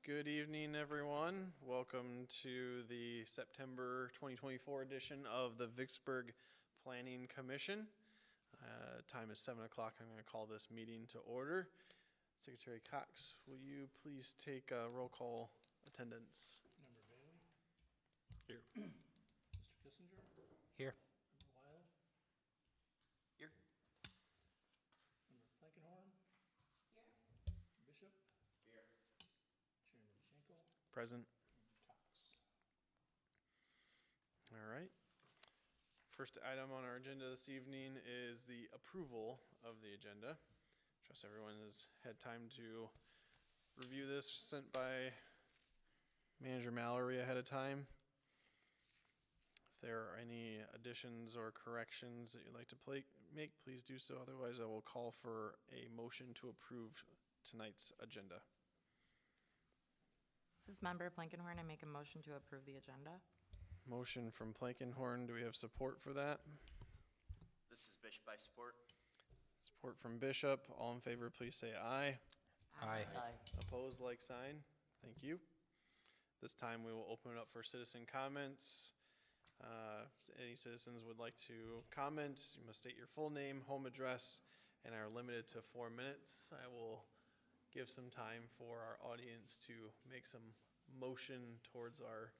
Good evening, everyone. Welcome to the September 2024 edition of the Vicksburg Planning Commission. Time is 7 o'clock. I'm going to call this meeting to order. Secretary Cox, will you please take roll call attendance? Member Bailey? Here. Mr. Kissinger? Here. Member Weil? Here. Member Blankenhorn? Here. Bishop? Here. Chairman Schenkel? Present. And Cox. All right. First item on our agenda this evening is the approval of the agenda. Trust everyone has had time to review this, sent by Manager Mallory ahead of time. If there are any additions or corrections that you'd like to make, please do so. Otherwise, I will call for a motion to approve tonight's agenda. This is Member Blankenhorn. I make a motion to approve the agenda. Motion from Plankenhorn. Do we have support for that? This is Bishop. I support. Support from Bishop. All in favor, please say aye. Aye. Opposed, like sign. Thank you. This time we will open it up for citizen comments. Any citizens would like to comment, you must state your full name, home address, and are limited to 4 minutes. I will give some time for our audience to make some motion towards our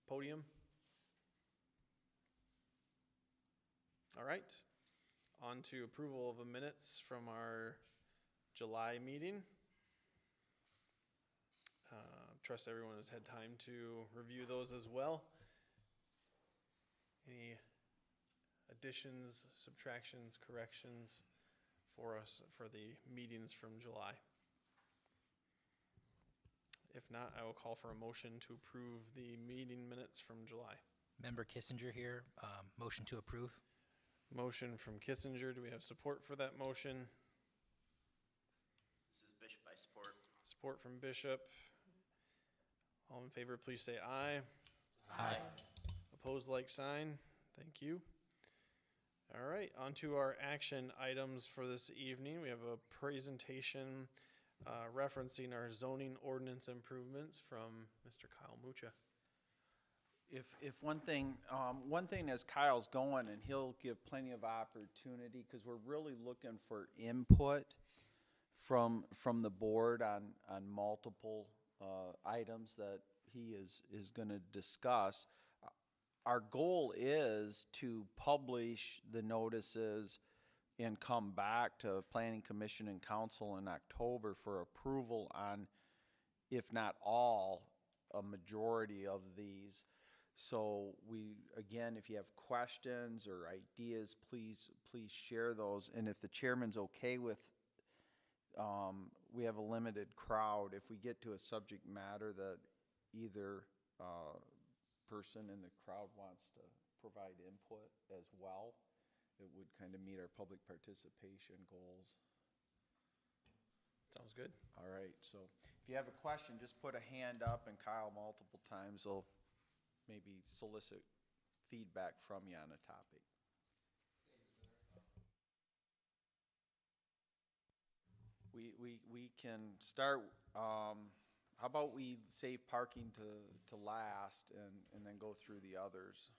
podium. All right, on to approval of the minutes from our July meeting. Trust everyone has had time to review those as well. Any additions, subtractions, corrections for us for the meetings from July? If not, I will call for a motion to approve the meeting minutes from July. Member Kissinger here. Motion to approve. Motion from Kissinger. Do we have support for that motion? This is Bishop. I support. Support from Bishop. All in favor, please say aye. Aye. Opposed, like sign. Thank you. All right, on to our action items for this evening. We have a presentation referencing our zoning ordinance improvements from Mr. Kyle Mucha. If one thing as Kyle's going, and he'll give plenty of opportunity, because we're really looking for input from the board on multiple items that he is going to discuss. Our goal is to publish the notices and come back to Planning Commission and Council in October for approval on, if not all, a majority of these. So again, if you have questions or ideas, please share those. And if the chairman's okay with, we have a limited crowd. If we get to a subject matter that either person in the crowd wants to provide input as well, it would kind of meet our public participation goals. Sounds good. All right, so if you have a question, just put a hand up, and Kyle multiple times will maybe solicit feedback from you on a topic. We can start, how about we save parking to last and then go through the others?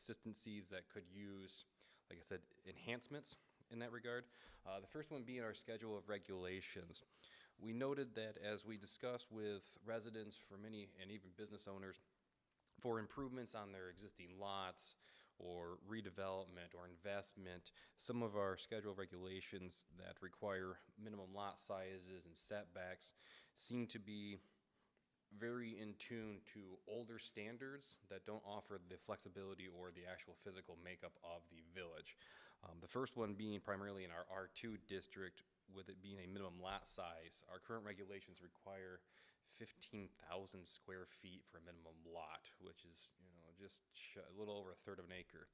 Consistencies that could use, like I said, enhancements in that regard. The first one being our schedule of regulations. We noted that as we discussed with residents for many, and even business owners, for improvements on their existing lots or redevelopment or investment, some of our schedule regulations that require minimum lot sizes and setbacks seem to be very in tune to older standards that don't offer the flexibility or the actual physical makeup of the village. The first one being primarily in our R2 district, with it being a minimum lot size. Our current regulations require 15,000 square feet for a minimum lot, which is, just a little over a third of an acre.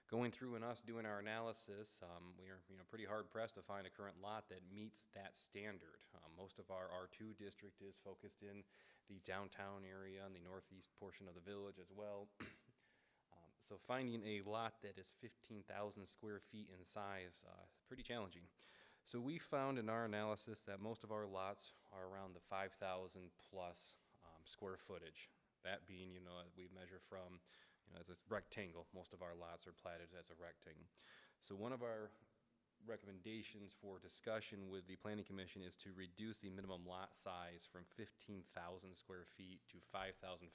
Going through and us doing our analysis, we are, pretty hard pressed to find a current lot that meets that standard. Most of our R2 district is focused in the downtown area and the northeast portion of the village as well. So finding a lot that is 15,000 square feet in size, pretty challenging. So we found in our analysis that most of our lots are around the 5,000 plus square footage. That being, we measure from, as a rectangle. Most of our lots are platted as a rectangle. So one of our recommendations for discussion with the Planning Commission is to reduce the minimum lot size from 15,000 square feet to 5,500.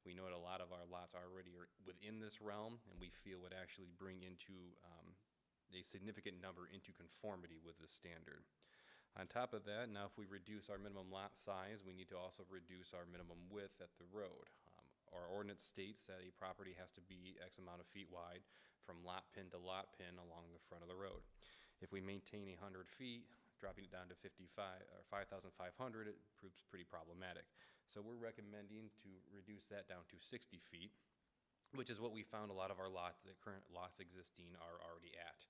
We know that a lot of our lots are already within this realm, and we feel would actually bring into a significant number into conformity with the standard. On top of that, now if we reduce our minimum lot size, we need to also reduce our minimum width at the road. Our ordinance states that a property has to be X amount of feet wide from lot pin to lot pin along the front of the road. If we maintain 100 feet, dropping it down to 5,500, it proves pretty problematic. So we're recommending to reduce that down to 60 feet, which is what we found a lot of our lots, the current lots existing, are already at.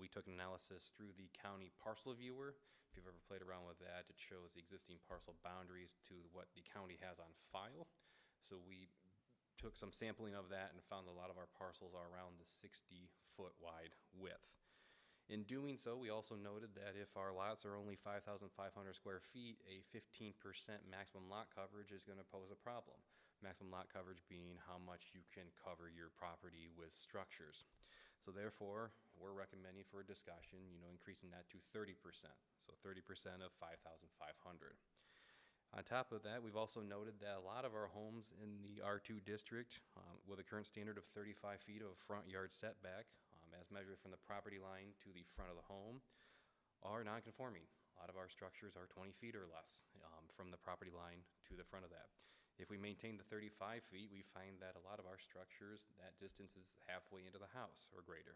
We took an analysis through the county parcel viewer. If you've ever played around with that, it shows the existing parcel boundaries to what the county has on file. So we took some sampling of that and found a lot of our parcels are around the 60-foot wide width. In doing so, we also noted that if our lots are only 5,500 square feet, a 15% maximum lot coverage is going to pose a problem. Maximum lot coverage being how much you can cover your property with structures. So therefore, we're recommending for a discussion, increasing that to 30%. So 30% of 5,500. On top of that, we've also noted that a lot of our homes in the R2 district, with a current standard of 35 feet of front yard setback, as measured from the property line to the front of the home, are non-conforming. A lot of our structures are 20 feet or less from the property line to the front of that. If we maintain the 35 feet, we find that a lot of our structures, that distance is halfway into the house or greater.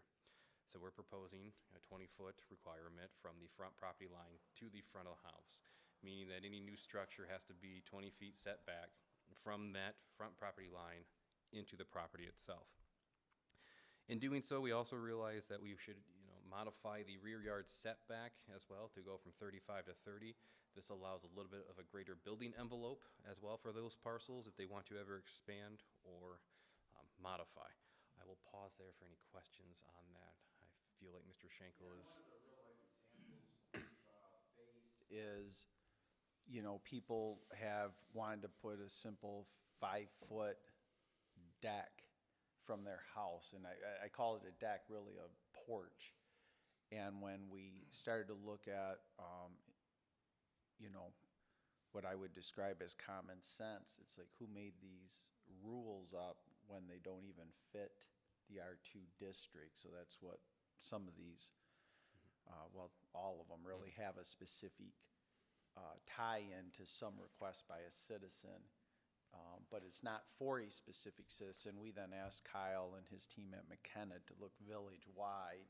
So we're proposing a 20-foot requirement from the front property line to the front of the house, meaning that any new structure has to be 20 feet setback from that front property line into the property itself. In doing so, we also realized that we should modify the rear yard setback as well to go from 35 to 30. This allows a little bit of a greater building envelope as well for those parcels if they want to ever expand or modify. I will pause there for any questions on that. I feel like Mr. Schenkel is... One of the real-life examples we've faced is, people have wanted to put a simple 5-foot deck from their house, and I call it a deck, really a porch. And when we started to look at, what I would describe as common sense, it's like, who made these rules up when they don't even fit the R2 district? So that's what some of these, well, all of them really have a specific tie-in to some request by a citizen. But it's not for a specific citizen. We then asked Kyle and his team at McKenna to look village-wide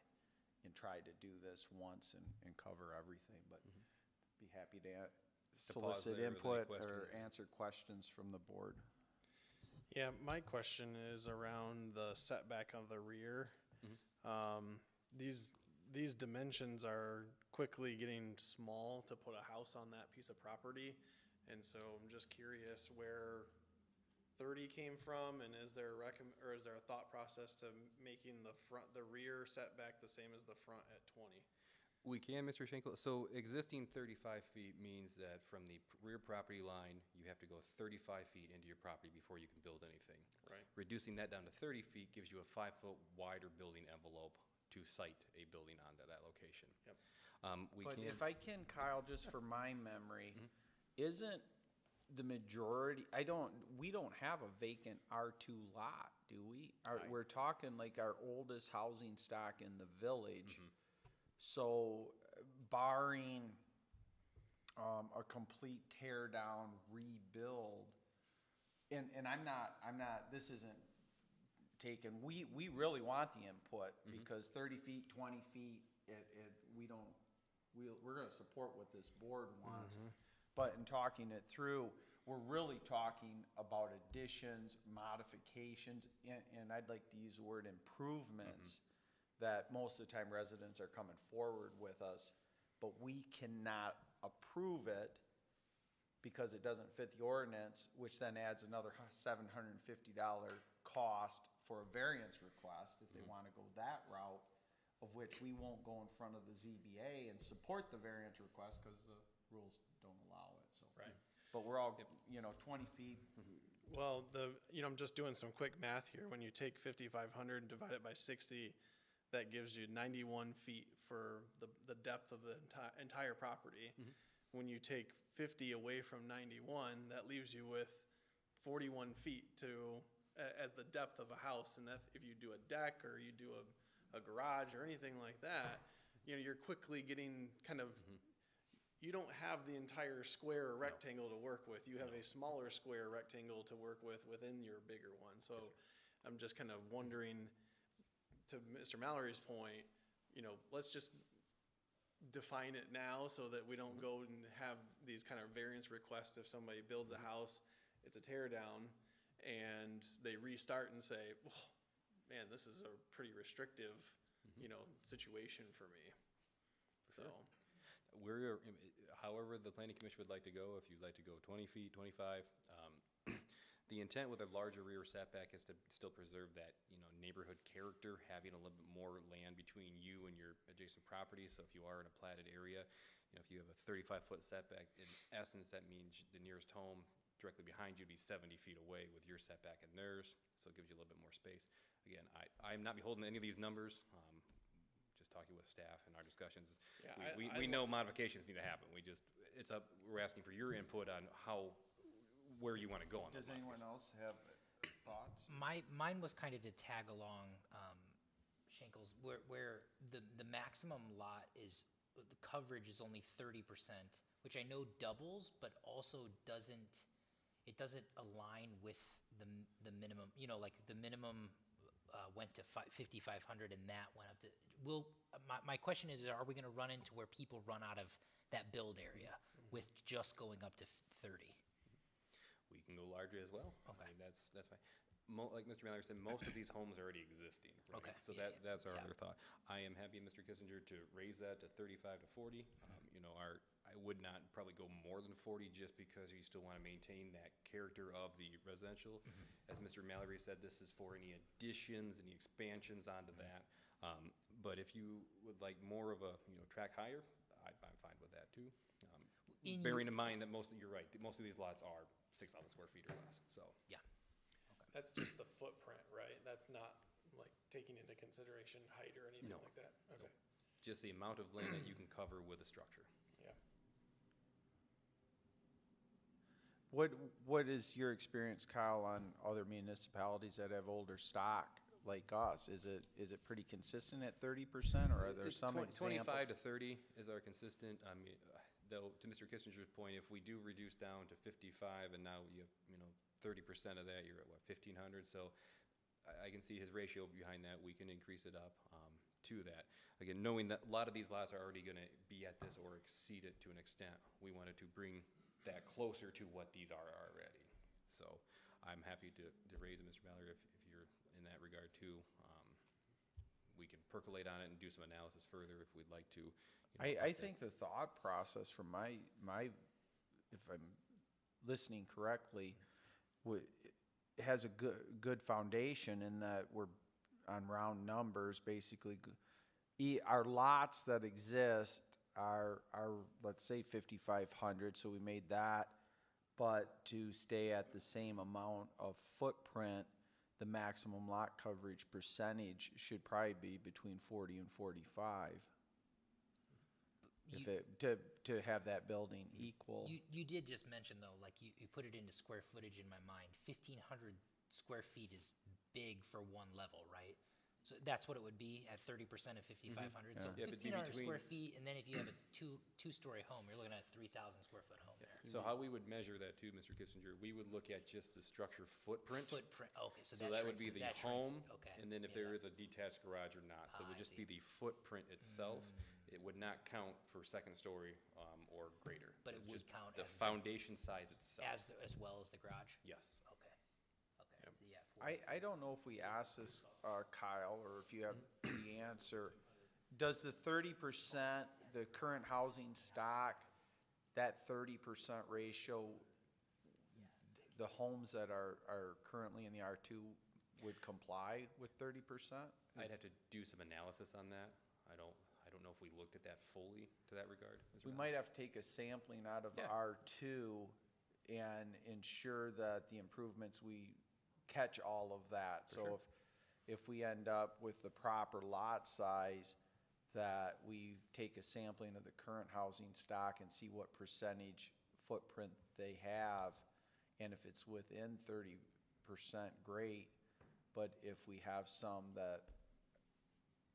and try to do this once and cover everything. But be happy to solicit input or answer questions from the board. Yeah, my question is around the setback of the rear. These dimensions are quickly getting small to put a house on that piece of property. And so I'm just curious where 30 came from, and is there a thought process to making the rear setback the same as the front at 20? We can, Mr. Schenkel. So existing 35 feet means that from the rear property line, you have to go 35 feet into your property before you can build anything. Right. Reducing that down to 30 feet gives you a 5-foot wider building envelope to site a building onto that location. Yep. We But can, if I can, Kyle, just for my memory, isn't the majority, we don't have a vacant R2 lot, do we? We're talking like our oldest housing stock in the village. So barring a complete tear down, rebuild, and I'm not, this isn't taken, we really want the input because 30 feet, 20 feet, we're gonna support what this board wants. But in talking it through, we're really talking about additions, modifications, and I'd like to use the word improvements that most of the time residents are coming forward with us, but we cannot approve it because it doesn't fit the ordinance, which then adds another $750 cost for a variance request if they want to go that route, of which we won't go in front of the ZBA and support the variance request because the rules don't allow it, so. Right. But we're all, 20 feet. Well, I'm just doing some quick math here. When you take 5,500 and divide it by 60, that gives you 91 feet for the depth of the entire property. When you take 50 away from 91, that leaves you with 41 feet as the depth of a house. And that if you do a deck or you do a garage or anything like that, you're quickly getting kind of, you don't have the entire square or rectangle to work with. You have a smaller square rectangle to work with within your bigger one. So I'm just kind of wondering, to Mr. Mallory's point, let's just define it now so that we don't go and have these kind of variance requests if somebody builds a house, it's a tear down, and they restart and say, oh, man, this is a pretty restrictive, situation for me. So. However the planning commission would like to go, if you'd like to go 20 feet, 25, the intent with a larger rear setback is to still preserve that, neighborhood character, having a little bit more land between you and your adjacent property. So if you are in a platted area, if you have a 35-foot setback, in essence, that means the nearest home directly behind you would be 70 feet away with your setback and theirs. So it gives you a little bit more space. Again, I'm not beholden to any of these numbers. Just talking with staff and our discussions, Yeah, we know modifications need to happen. We're asking for your input on where you want to go on those Does anyone modifications. else have thoughts? Mine was kind of to tag along Schenkel's, where the maximum lot is, the coverage is only 30%, which I know doubles, but also doesn't align with the minimum, like the minimum went to 5,500 and that went up to, my question is, are we gonna run into where people run out of that build area with just going up to 30? We can go larger as well. Okay. I mean, that's fine. Like Mr. Mallory said, most of these homes are already existing, right? Okay. So Yeah, that's our yeah. other thought. I am happy, Mr. Kissinger, to raise that to 35 to 40. I would not probably go more than 40 just because you still want to maintain that character of the residential. As Mr. Mallory said, this is for any additions, any expansions onto that. But if you would like more of a, track higher, I'm fine with that too. Bearing in mind that you're right, most of these lots are 6,000 square feet or less, so. Yeah. That's just the footprint, right? That's not like taking into consideration height or anything No. like that? Okay, Just the amount of land that you can cover with a structure. yeah. What is your experience, Kyle, on other municipalities that have older stock like us? Is it pretty consistent at 30%, or are there It's some examples? 25 to 30 is our consistent. I mean, though, to Mr. Kissinger's point, if we do reduce down to 55 and now you have, 30% of that, you're at what, 1,500? So I can see his ratio behind that. We can increase it up to that. Again, knowing that a lot of these lots are already going to be at this or exceed it to an extent, we wanted to bring that closer to what these are already. So I'm happy to raise it, Mr. Mallory, if you're in that regard too. We can percolate on it and do some analysis further if we'd like to. I think the thought process from my, if I'm listening correctly, it has a good foundation in that we're on round numbers, basically. Our lots that exist are let's say 5,500, so we made that, but to stay at the same amount of footprint, the maximum lot coverage percentage should probably be between 40 and 45. If You- it, to have that building equal. You did just mention though, like you put it into square footage in my mind, 1,500 square feet is big for one level, right? So that's what it would be at 30% of 5,500. So Yeah, but it'd be 1,500 square between- feet, and then if you have a two-story home, you're looking at a 3,000 square foot home there. So how we would measure that too, Mr. Kissinger, we would look at just the structure footprint. Footprint, okay, so So that that would be shrinks the it- that shrinks home, it, okay. and then if yeah. there is a detached garage or not. So it would I just see. be the footprint itself. It would not count for second story or greater. But it It's would just count the as the- foundation size itself. As well as the garage? Yes. Okay, okay, Yep. so yeah. I don't know if we asked this, Kyle, or if you have the answer. Does the 30%, the current housing stock, that 30% ratio, the homes that are currently in the R2 would comply with 30%? I'd have to do some analysis on that. I don't know if we looked at that fully to that regard. Mr. We Allen. might have to take a sampling out of Yeah. R2 and ensure that the improvements, we catch all of that. For So sure. if we end up with the proper lot size, that we take a sampling of the current housing stock and see what percentage footprint they have, and if it's within 30%, great. But if we have some that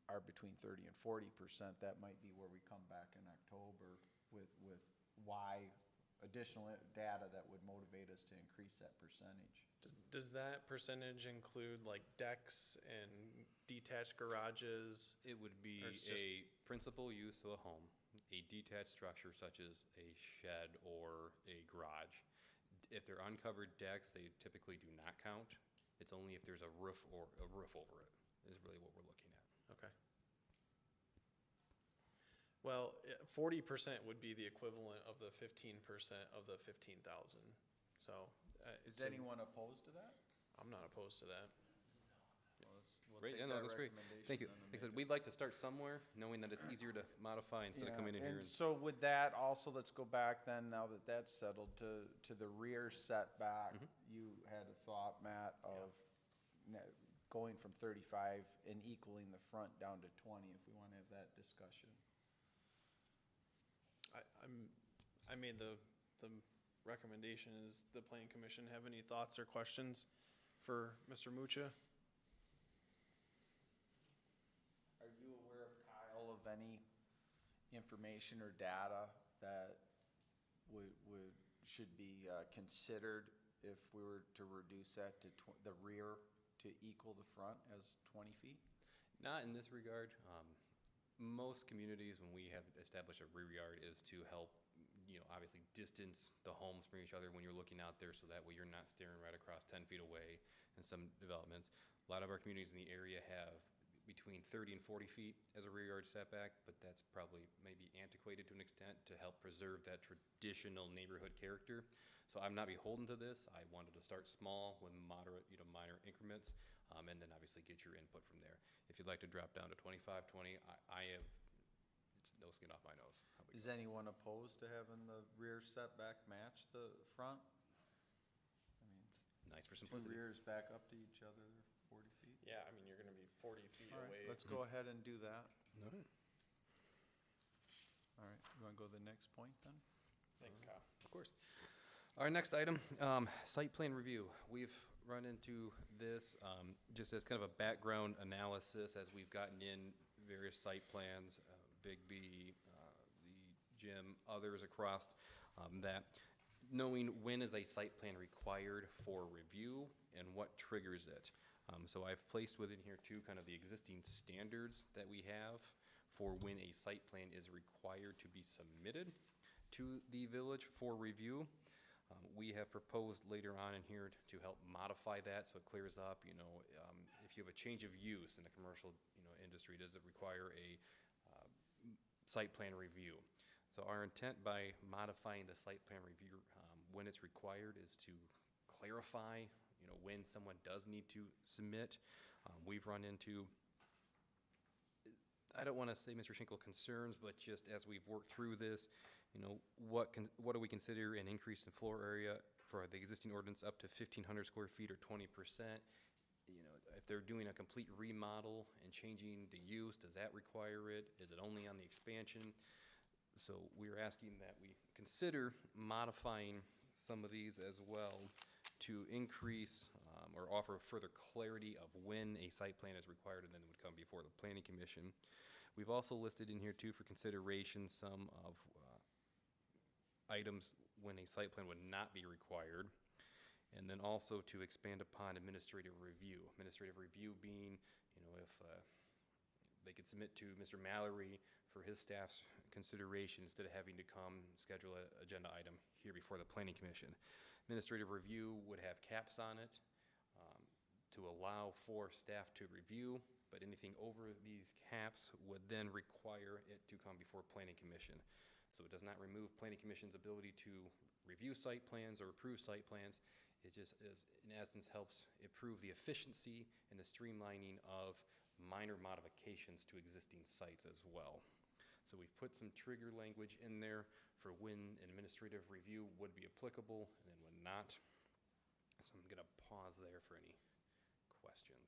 are between 30 and 40%, that might be where we come back in October with why additional data that would motivate us to increase that percentage. Does that percentage include like decks and detached garages? It would be Or it's just- a principal use of a home, a detached structure such as a shed or a garage. If they're uncovered decks, they typically do not count. It's only if there's a roof or a roof over it, is really what we're looking at. Okay. Well, 40% would be the equivalent of the 15% of the 15,000. So. Is to- anyone opposed to that? I'm not opposed to that. We'll Great, take yeah, no, that that's great. recommendation Thank you. then and Like I make said, it. we'd like to start somewhere, knowing that it's easier to modify instead of coming in here And and. so with that, also, let's go back then, now that that's settled, to the rear setback. Mm-hmm. You had a thought, Matt, of going from 35 and equaling the front down to 20, if we want to have that discussion. I made the recommendation. Is the planning commission have any thoughts or questions for Mr. Mucha? Are you aware of, Kyle, of any information or data that should be considered if we were to reduce that to the rear to equal the front as 20 feet? Not in this regard. Most communities, when we have established a rear yard, is to help, obviously distance the homes from each other when you're looking out there, so that way you're not staring right across 10 feet away in some developments. A lot of our communities in the area have between 30 and 40 feet as a rear yard setback, but that's probably maybe antiquated to an extent to help preserve that traditional neighborhood character. So I'm not beholden to this. I wanted to start small with moderate, minor increments, and then obviously get your input from there. If you'd like to drop down to 25, 20, I have it's no skin off my nose. How we Is go. anyone opposed to having the rear setback match the front? I mean, Nice for two simplicity. rears back up to each other, they're 40 feet. Yeah, I mean, you're gonna be 40 feet All away. right, let's go ahead and do that. All right. All right, you want to go to the next point then? Thanks, Kyle. Of course. Our next item, site plan review. We've run into this just as kind of a background analysis as we've gotten in various site plans, Big B, the gym, others across that, knowing when is a site plan required for review and what triggers it. So I've placed within here too kind of the existing standards that we have for when a site plan is required to be submitted to the village for review. We have proposed later on in here to help modify that so it clears up, if you have a change of use in the commercial, industry, does it require a site plan review? So our intent by modifying the site plan review when it's required is to clarify, when someone does need to submit. We've run into, I don't want to say, Mr. Schenkel, concerns, but just as we've worked through this, what do we consider an increase in floor area for the existing ordinance up to 1,500 square feet or 20%? they're doing a complete remodel and changing the use, does that require it? Is it only on the expansion? So we're asking that we consider modifying some of these as well to increase or offer further clarity of when a site plan is required and then it would come before the Planning Commission. We've also listed in here too for consideration some of items when a site plan would not be required. And then also to expand upon administrative review. Administrative review being, you know, if they could submit to Mr. Mallory for his staff's consideration instead of having to come schedule an agenda item here before the Planning Commission. Administrative review would have caps on it to allow for staff to review, but anything over these caps would then require it to come before Planning Commission. So it does not remove Planning Commission's ability to review site plans or approve site plans. It just is, in essence, helps improve the efficiency and the streamlining of minor modifications to existing sites as well. So we've put some trigger language in there for when an administrative review would be applicable and then when not. So I'm going to pause there for any questions.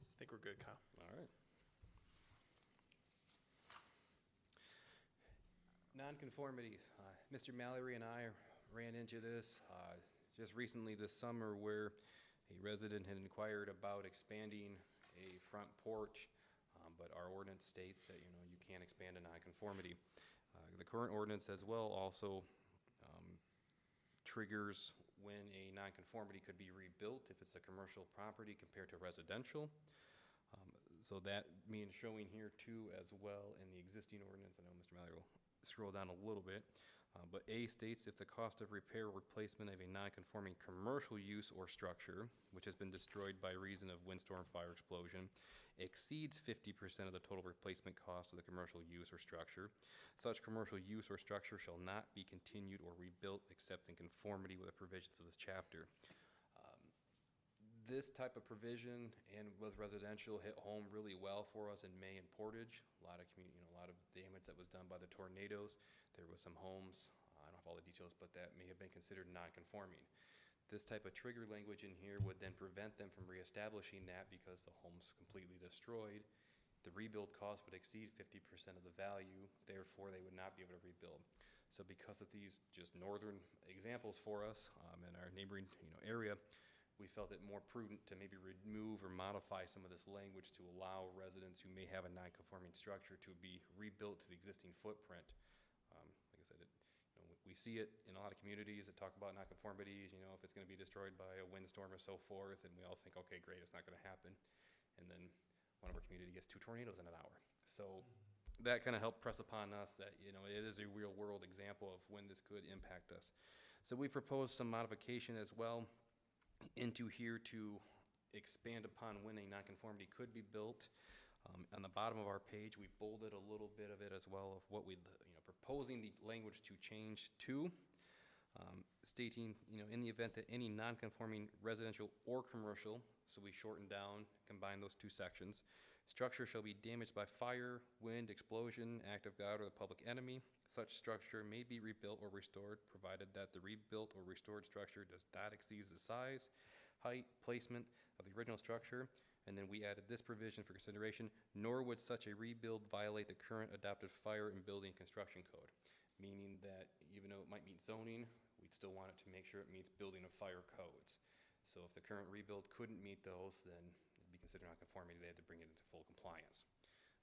I think we're good, Kyle. All right. Nonconformities. Mr. Mallory and I ran into this just recently this summer where a resident had inquired about expanding a front porch, but our ordinance states that, you know, you can't expand a nonconformity. The current ordinance as well also triggers when a nonconformity could be rebuilt if it's a commercial property compared to residential. So that means showing here too as well in the existing ordinance. I know Mr. Mallory will scroll down a little bit, but A states if the cost of repair or replacement of a non-conforming commercial use or structure, which has been destroyed by reason of windstorm, fire, explosion, exceeds 50% of the total replacement cost of the commercial use or structure, such commercial use or structure shall not be continued or rebuilt except in conformity with the provisions of this chapter. This type of provision and with residential hit home really well for us in May and Portage. A lot of a lot of damage that was done by the tornadoes. There was some homes, I don't have all the details, but that may have been considered non-conforming. This type of trigger language in here would then prevent them from reestablishing that because the home's completely destroyed. The rebuild cost would exceed 50% of the value, therefore they would not be able to rebuild. So because of these just northern examples for us in our neighboring area, we felt it more prudent to maybe remove or modify some of this language to allow residents who may have a non-conforming structure to be rebuilt to the existing footprint. Like I said, we see it in a lot of communities that talk about non-conformities, if it's going to be destroyed by a windstorm or so forth, and we all think, okay, great, it's not going to happen. And then one of our community gets 2 tornadoes in an hour. So that kind of helped press upon us that, it is a real world example of when this could impact us. So we proposed some modification as well into here to expand upon when a nonconformity could be built. On the bottom of our page, we bolded a little bit of it as well of what we, proposing the language to change to, stating, in the event that any nonconforming residential or commercial, so we shortened down, combine those 2 sections, structure shall be damaged by fire, wind, explosion, act of God, or the public enemy. Such structure may be rebuilt or restored, provided that the rebuilt or restored structure does not exceed the size, height, placement of the original structure. And then we added this provision for consideration, nor would such a rebuild violate the current adopted fire and building construction code. Meaning that even though it might meet zoning, we'd still want it to make sure it meets building and fire codes. So if the current rebuild couldn't meet those, then it'd be considered nonconformity. They had to bring it into full compliance.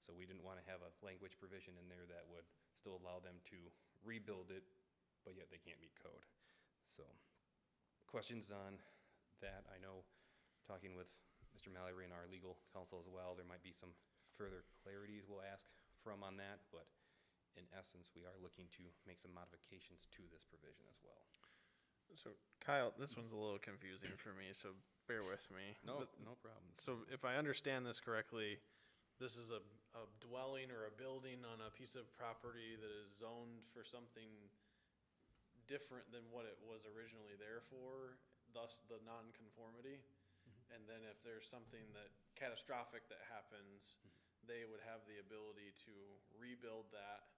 So we didn't want to have a language provision in there that would still allow them to rebuild it, but yet they can't meet code. So questions on that? I know talking with Mr. Mallory and our legal counsel as well, there might be some further clarities we'll ask from on that, but in essence, we are looking to make some modifications to this provision as well. So Kyle, this one's a little confusing for me, so bear with me. No problem. So if I understand this correctly, this is a dwelling or a building on a piece of property that is zoned for something different than what it was originally there for, thus the nonconformity. And then if there's something that catastrophic that happens, they would have the ability to rebuild that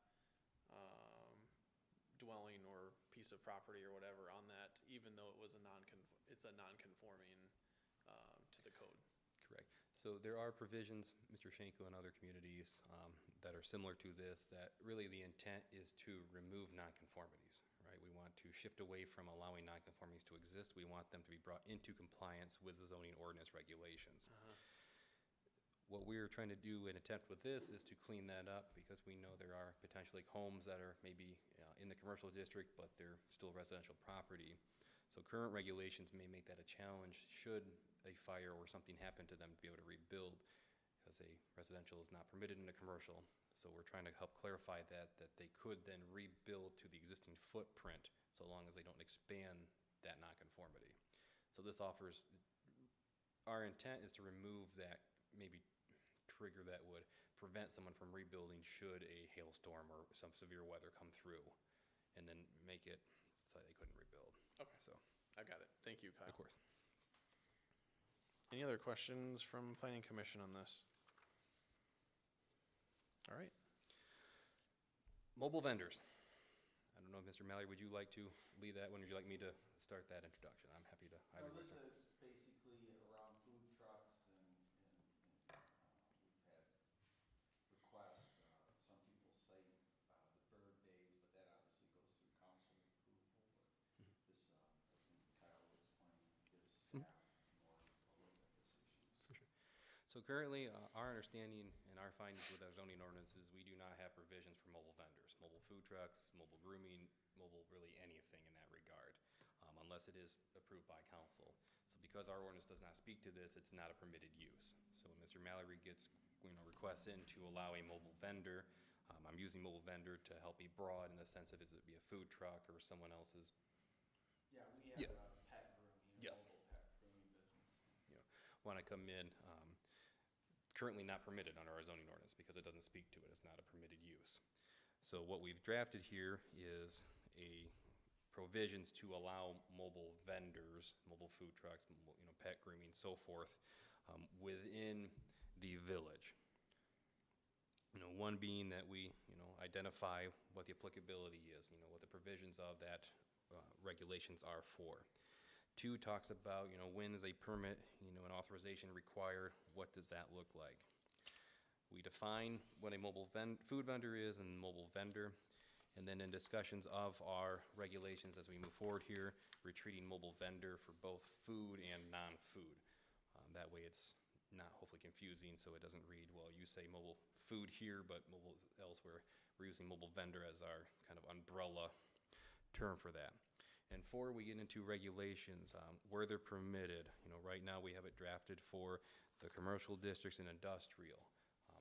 dwelling or piece of property or whatever on that, even though it's a non-conforming to the code. Correct. So there are provisions, Mr. Schenkel and other communities, that are similar to this, that really the intent is to remove nonconformities, right? We want to shift away from allowing nonconformities to exist. We want them to be brought into compliance with the zoning ordinance regulations. What we're trying to do and attempt with this is to clean that up, because we know there are potentially homes that are maybe in the commercial district, but they're still residential property. So current regulations may make that a challenge should a fire or something happen to them to be able to rebuild, because a residential is not permitted in a commercial. So we're trying to help clarify that they could then rebuild to the existing footprint, so long as they don't expand that nonconformity. So this offers, our intent is to remove that maybe trigger that would prevent someone from rebuilding should a hailstorm or some severe weather come through, and then make it so they couldn't rebuild. Okay. So, I got it. Thank you, Kyle. of course. Any other questions from Planning Commission on this? All right. Mobile vendors. I don't know, Mr. Mallory, would you like to lead that one, or would you like me to start that introduction? I'm happy to either way. This is basically around food trucks and we've had requests, some people cite the bird days, but that obviously goes through council approval. But this, I think Kyle will explain, gives staff more of a look at this issue. So currently, our understanding and our findings with our zoning ordinances, we do not have provisions for mobile vendors, mobile food trucks, mobile grooming, mobile really anything in that regard, unless it is approved by council. So because our ordinance does not speak to this, it's not a permitted use. So when Mr. Mallory gets requests in to allow a mobile vendor, I'm using mobile vendor to help be broad in the sense of, is it be a food truck or someone else's? Yeah, we Yeah. have a pet grooming, Yes. mobile pet grooming business. Want to come in, currently not permitted under our zoning ordinance because it doesn't speak to it. It's not a permitted use. So what we've drafted here is a provisions to allow mobile vendors, mobile food trucks, pet grooming, so forth, within the village. One being that we, identify what the applicability is, what the provisions of that regulations are for. 2 talks about, when is a permit, an authorization required, what does that look like? We define what a mobile food vendor is and mobile vendor, and then in discussions of our regulations as we move forward here, we're treating mobile vendor for both food and non-food. That way it's not hopefully confusing, so it doesn't read, well, you say mobile food here, but mobile elsewhere. We're using mobile vendor as our kind of umbrella term for that. And 4, we get into regulations, where they're permitted. Right now we have it drafted for the commercial districts and industrial.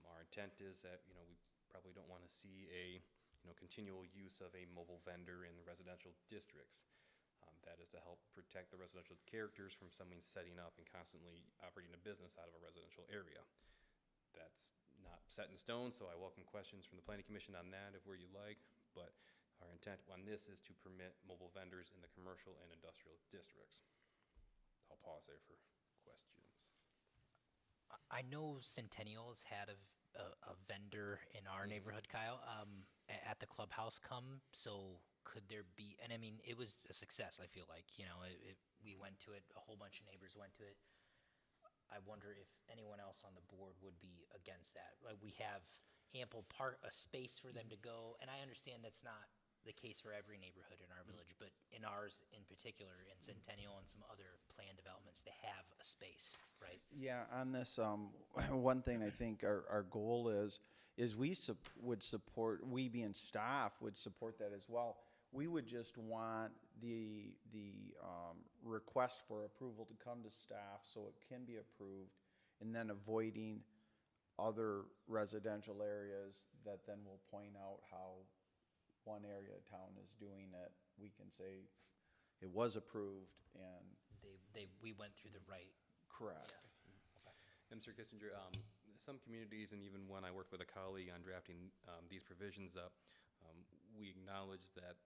Our intent is that, we probably don't want to see a, continual use of a mobile vendor in the residential districts. That is to help protect the residential characters from someone setting up and constantly operating a business out of a residential area. That's not set in stone, so I welcome questions from the Planning Commission on that if where you like, but our intent on this is to permit mobile vendors in the commercial and industrial districts. I'll pause there for questions. I know Centennial's had a vendor in our neighborhood, Kyle, at the clubhouse come. So could there be, and I mean, it was a success, I feel like, we went to it, a whole bunch of neighbors went to it. I wonder if anyone else on the board would be against that. Like, we have ample a space for them to go, and I understand that's not the case for every neighborhood in our village, but in ours in particular, in Centennial and some other planned developments, they have a space, right? Yeah, on this, one thing I think our goal is we would support, we being staff would support that as well. We would just want the request for approval to come to staff so it can be approved, and then avoiding other residential areas that then will point out how one area of town is doing it. We can say it was approved and. We went through the right. Correct. Yeah. And Mr. Kissinger, some communities, and even when I worked with a colleague on drafting these provisions up, we acknowledge that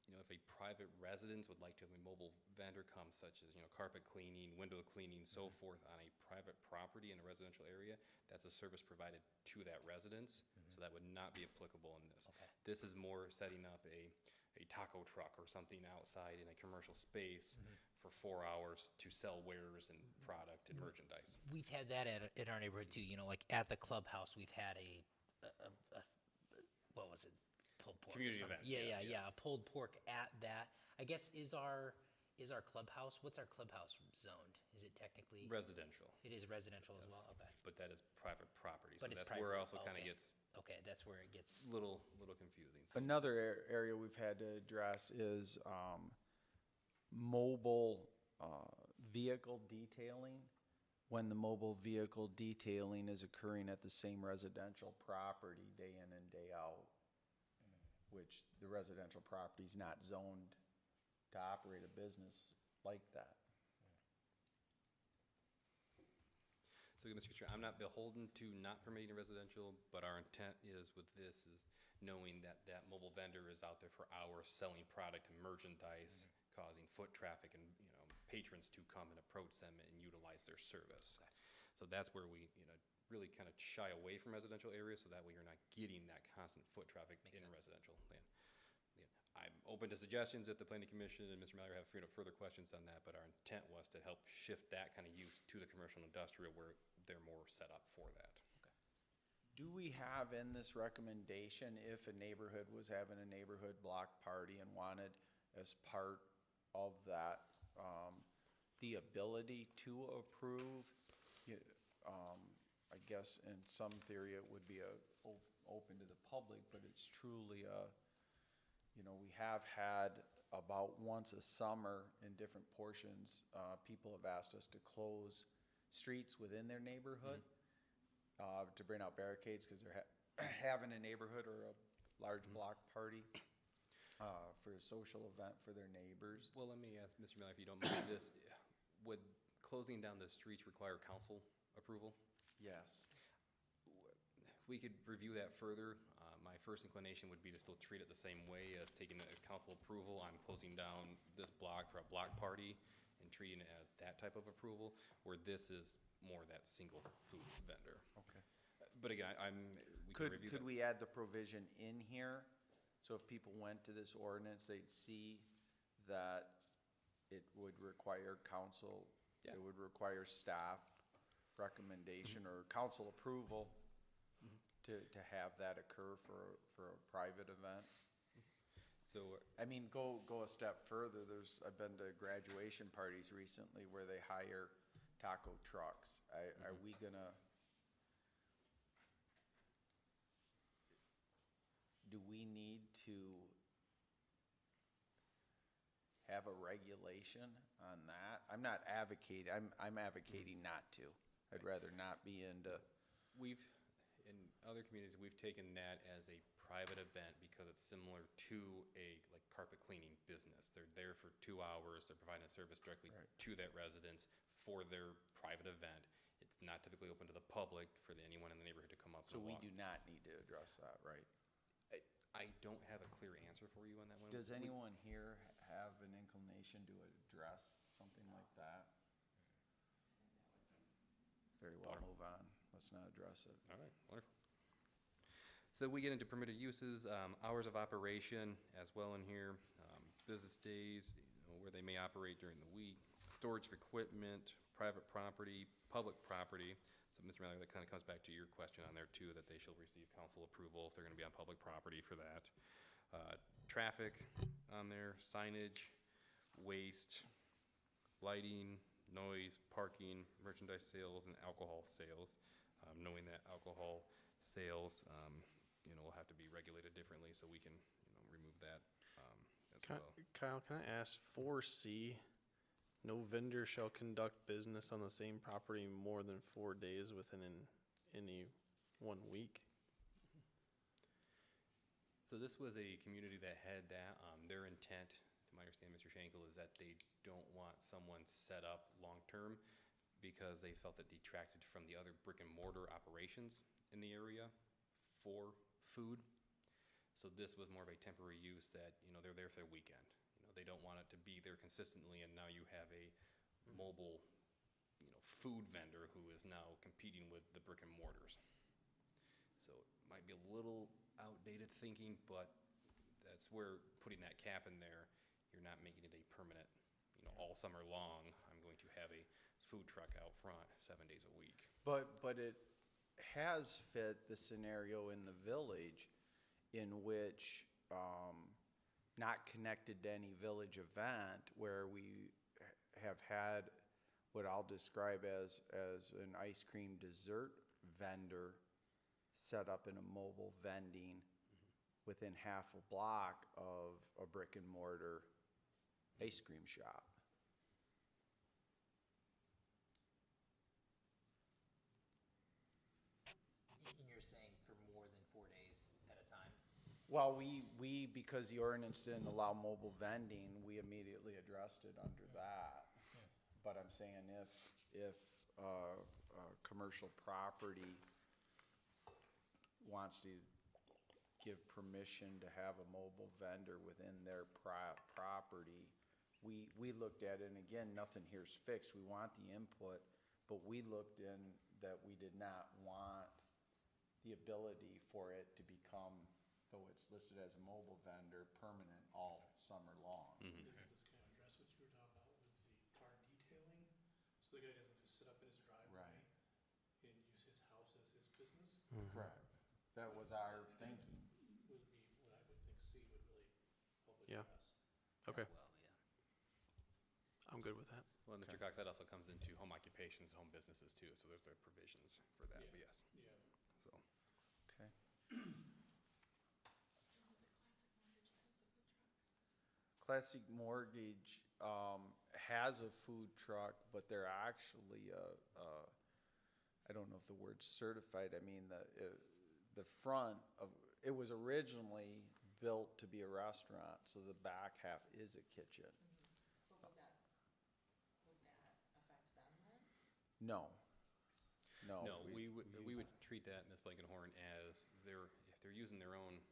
if a private residence would like to have a mobile vendor come, such as, carpet cleaning, window cleaning, so forth, on a private property in a residential area, that's a service provided to that residence, so that would not be applicable in this. Okay. This is more setting up a taco truck or something outside in a commercial space for 4 hours to sell wares and product and merchandise. We've had that in our neighborhood too, like at the clubhouse, we've had a what was it? Pulled pork. or Community something. events, Yeah, yeah. a pulled pork at that. I guess is our clubhouse, what's our clubhouse zoned? Is it technically? Residential, It is residential as well, okay. but that is private property, so But it's that's where it private, also kind of okay. gets Okay, that's where it gets, little confusing. So Another area we've had to address is mobile vehicle detailing. When the mobile vehicle detailing is occurring at the same residential property day in and day out, which the residential property is not zoned to operate a business like that. So, Mr. Chair, I'm not beholden to not permitting residential, but our intent is with this is knowing that that mobile vendor is out there for hours selling product and merchandise, causing foot traffic and, patrons to come and approach them and utilize their service. So that's where we, really kind of shy away from residential areas, so that way you're not getting that constant foot traffic in residential land. I'm open to suggestions if the planning commission and Mr. Mallory have further questions on that, but our intent was to help shift that kind of use to the commercial and industrial where they're more set up for that. Do we have in this recommendation, if a neighborhood was having a neighborhood block party and wanted as part of that, the ability to approve? I guess in some theory it would be open to the public, but it's truly we have had about once a summer in different portions, people have asked us to close streets within their neighborhood to bring out barricades because they're having a neighborhood or a large block party for a social event for their neighbors. Well, let me ask Mr. Miller, if you don't mind this, would closing down the streets require council approval? Yes. We could review that further. My first inclination would be to still treat it the same way as taking it as council approval. I'm closing down this block for a block party and treating it as that type of approval, where this is more that single food vendor. Okay. But again, we can review Could that. we add the provision in here? So if people went to this ordinance, they'd see that it would require council, Yeah. it would require staff recommendation or council approval to have that occur for a private event. So, I mean, go a step further. I've been to graduation parties recently where they hire taco trucks. Are we gonna, do we need to have a regulation on that? I'm not advocating, I'm advocating not to. I'd rather not be into, in other communities, we've taken that as a private event because it's similar to a carpet cleaning business. They're there for 2 hours, they're providing a service directly Right. to that residence for their private event. It's not typically open to the public for anyone in the neighborhood to come up so and we walk. do not need to address that, right? I don't have a clear answer for you on that one. Does anyone here have an inclination to address something like that? Very well, Water. move on. Let's not address it. All right, wonderful. So we get into permitted uses, hours of operation as well in here, business days, where they may operate during the week, storage of equipment, private property, public property. So, Mr. Malley, that kind of comes back to your question on there too, that they shall receive council approval if they're going to be on public property for that. Traffic on there, signage, waste, lighting, noise, parking, merchandise sales, and alcohol sales. Knowing that alcohol sales, will have to be regulated differently, so we can, remove that as well. Kyle, can I ask 4C, no vendor shall conduct business on the same property more than 4 days within any 1 week? So this was a community that had that. Their intent, to my understanding, Mr. Schenkel, is that they don't want someone set up long-term because they felt it detracted from the other brick and mortar operations in the area for food. So this was more of a temporary use that, they're there for their weekend. They don't want it to be there consistently, and now you have a mobile, food vendor who is now competing with the brick and mortars. So it might be a little outdated thinking, but that's where putting that cap in there, you're not making it a permanent, all summer long, I'm going to have a food truck out front 7 days a week. But it has fit the scenario in the village in which, not connected to any village event, where we have had what I'll describe as an ice cream dessert vendor set up in a mobile vending within half a block of a brick and mortar ice cream shop. And you're saying for more than 4 days at a time? Well, we, because the ordinance didn't allow mobile vending, we immediately addressed it under that. But I'm saying if commercial property wants to give permission to have a mobile vendor within their property, we looked at it, and again, nothing here's fixed. We want the input, but we looked in that we did not want the ability for it to become, though it's listed as a mobile vendor, permanent all summer long. Doesn't this kind of address what you were talking about with the car detailing? So the guy doesn't just sit up in his driveway Right. and use his house as his business? Correct. That was our thinking. Would be what I would think C would really help Yeah. address. Okay, Well, yeah. I'm good with that. Well, Mr. Cox, that also comes into home occupations, home businesses too, so there's provisions for that, but yes, Yeah. so. Okay. Classic Mortgage has a food truck, but they're actually I don't know if the word's certified. I mean, the front of it was originally built to be a restaurant, so the back half is a kitchen. But would that affect them then? No. No. No, we would treat that, Ms. Blankenhorn, as if they're using their own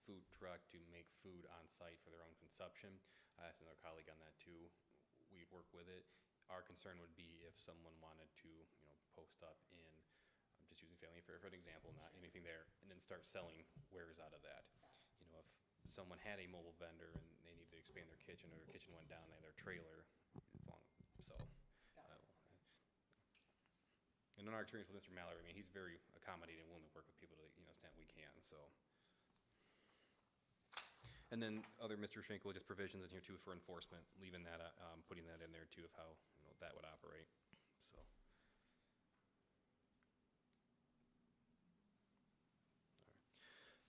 food truck to make food on site for their own consumption. I asked another colleague on that too. We'd work with it. Our concern would be if someone wanted to, post up in, I'm just using Family Fair for an example, not anything there, and then start selling wares out of that. If someone had a mobile vendor and they needed to expand their kitchen, or their kitchen went down, they had their trailer, so. And in our experience with Mr. Mallory, I mean, he's very accommodating and willing to work with people to the extent we can, so. And then other Mr. Schenkel, just provisions in here too for enforcement, leaving that, putting that in there too of how, that would operate, so.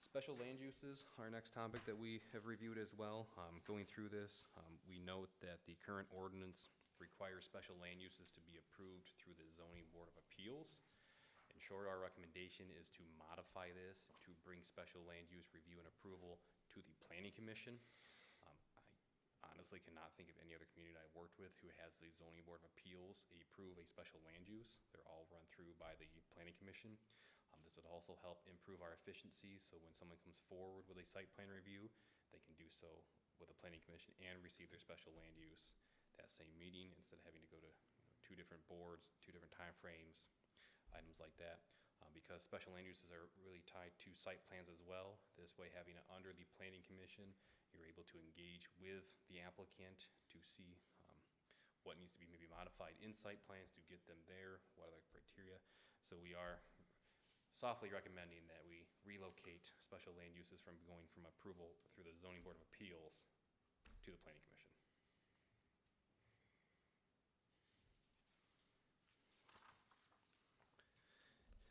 Special land uses, our next topic that we have reviewed as well. Going through this, we note that the current ordinance requires special land uses to be approved through the Zoning Board of Appeals. In short, our recommendation is to modify this to bring special land use review and approval to the Planning Commission. I honestly cannot think of any other community I've worked with who has the Zoning Board of Appeals approve a special land use. They're all run through by the Planning Commission. This would also help improve our efficiency, so when someone comes forward with a site plan review, they can do so with the Planning Commission and receive their special land use that same meeting, instead of having to go to 2 different boards, 2 different time frames, items like that. Because special land uses are really tied to site plans as well. This way, having it under the Planning Commission, you're able to engage with the applicant to see what needs to be maybe modified in site plans to get them there, what are the criteria. So we are softly recommending that we relocate special land uses from going from approval through the Zoning Board of Appeals to the Planning Commission.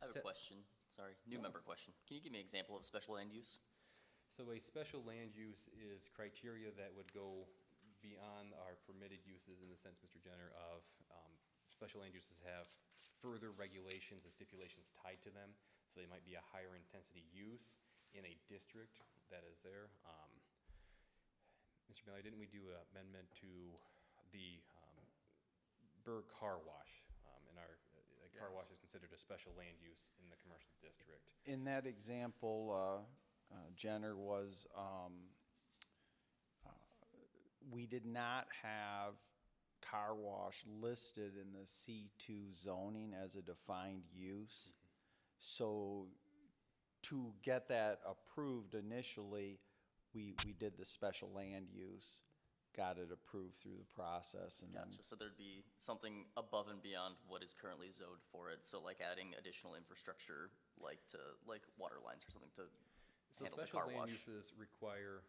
I have a question, sorry, new member question. Can you give me an example of special land use? So a special land use is criteria that would go beyond our permitted uses, in the sense, Mr. Jenner, of special land uses have further regulations and stipulations tied to them. So they might be a higher intensity use in a district that is there. Mr. Miller, didn't we do an amendment to the Berg Car Wash? In our car wash is considered a special land use in the commercial district. In that example, Jenner, was we did not have car wash listed in the C2 zoning as a defined use. So to get that approved initially, we did the special land use, got it approved through the process, and then Gotcha, so there'd be something above and beyond what is currently zoned for it, so like adding additional infrastructure, like water lines or something to So handle the special car land wash. uses require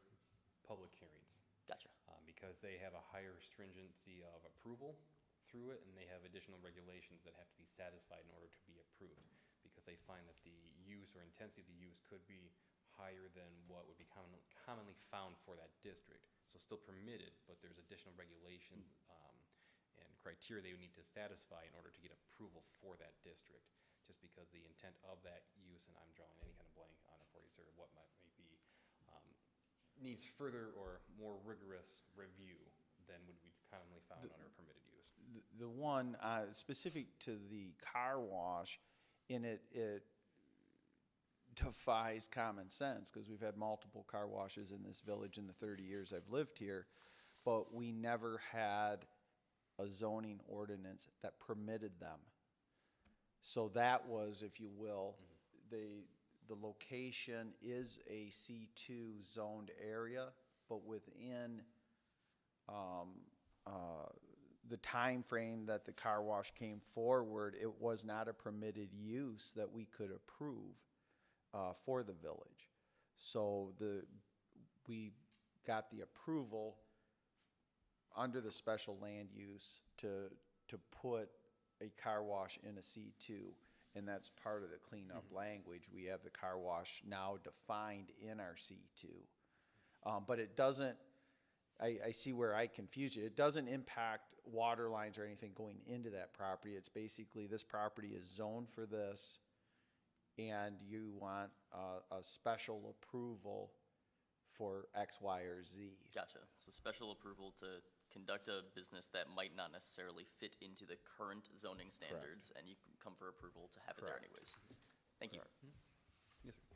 public hearings. Gotcha, Because they have a higher stringency of approval through it, and they have additional regulations that have to be satisfied in order to be approved, because they find that the use or intensity of the use could be higher than what would be commonly found for that district. So still permitted, but there's additional regulations and criteria they would need to satisfy in order to get approval for that district, just because the intent of that use, and I'm drawing any kind of blank on it for you, sir, what might be, needs further or more rigorous review than would be commonly found under permitted use. the one specific to the car wash, and it defies common sense, because we've had multiple car washes in this village in the 30 years I've lived here, but we never had a zoning ordinance that permitted them. So that was, if you will, the location is a C2 zoned area, but within the time frame that the car wash came forward, it was not a permitted use that we could approve for the village. So we got the approval under the special land use to put a car wash in a C2, and that's part of the cleanup language. We have the car wash now defined in our C2. But it doesn't, I see where I confuse you. It doesn't impact water lines or anything going into that property. It's basically, this property is zoned for this, and you want a special approval for X, Y, or Z. gotcha. So special approval to conduct a business that might not necessarily fit into the current zoning standards, and you can come for approval to have it there Correct. anyways. Thank you. Yes, sir.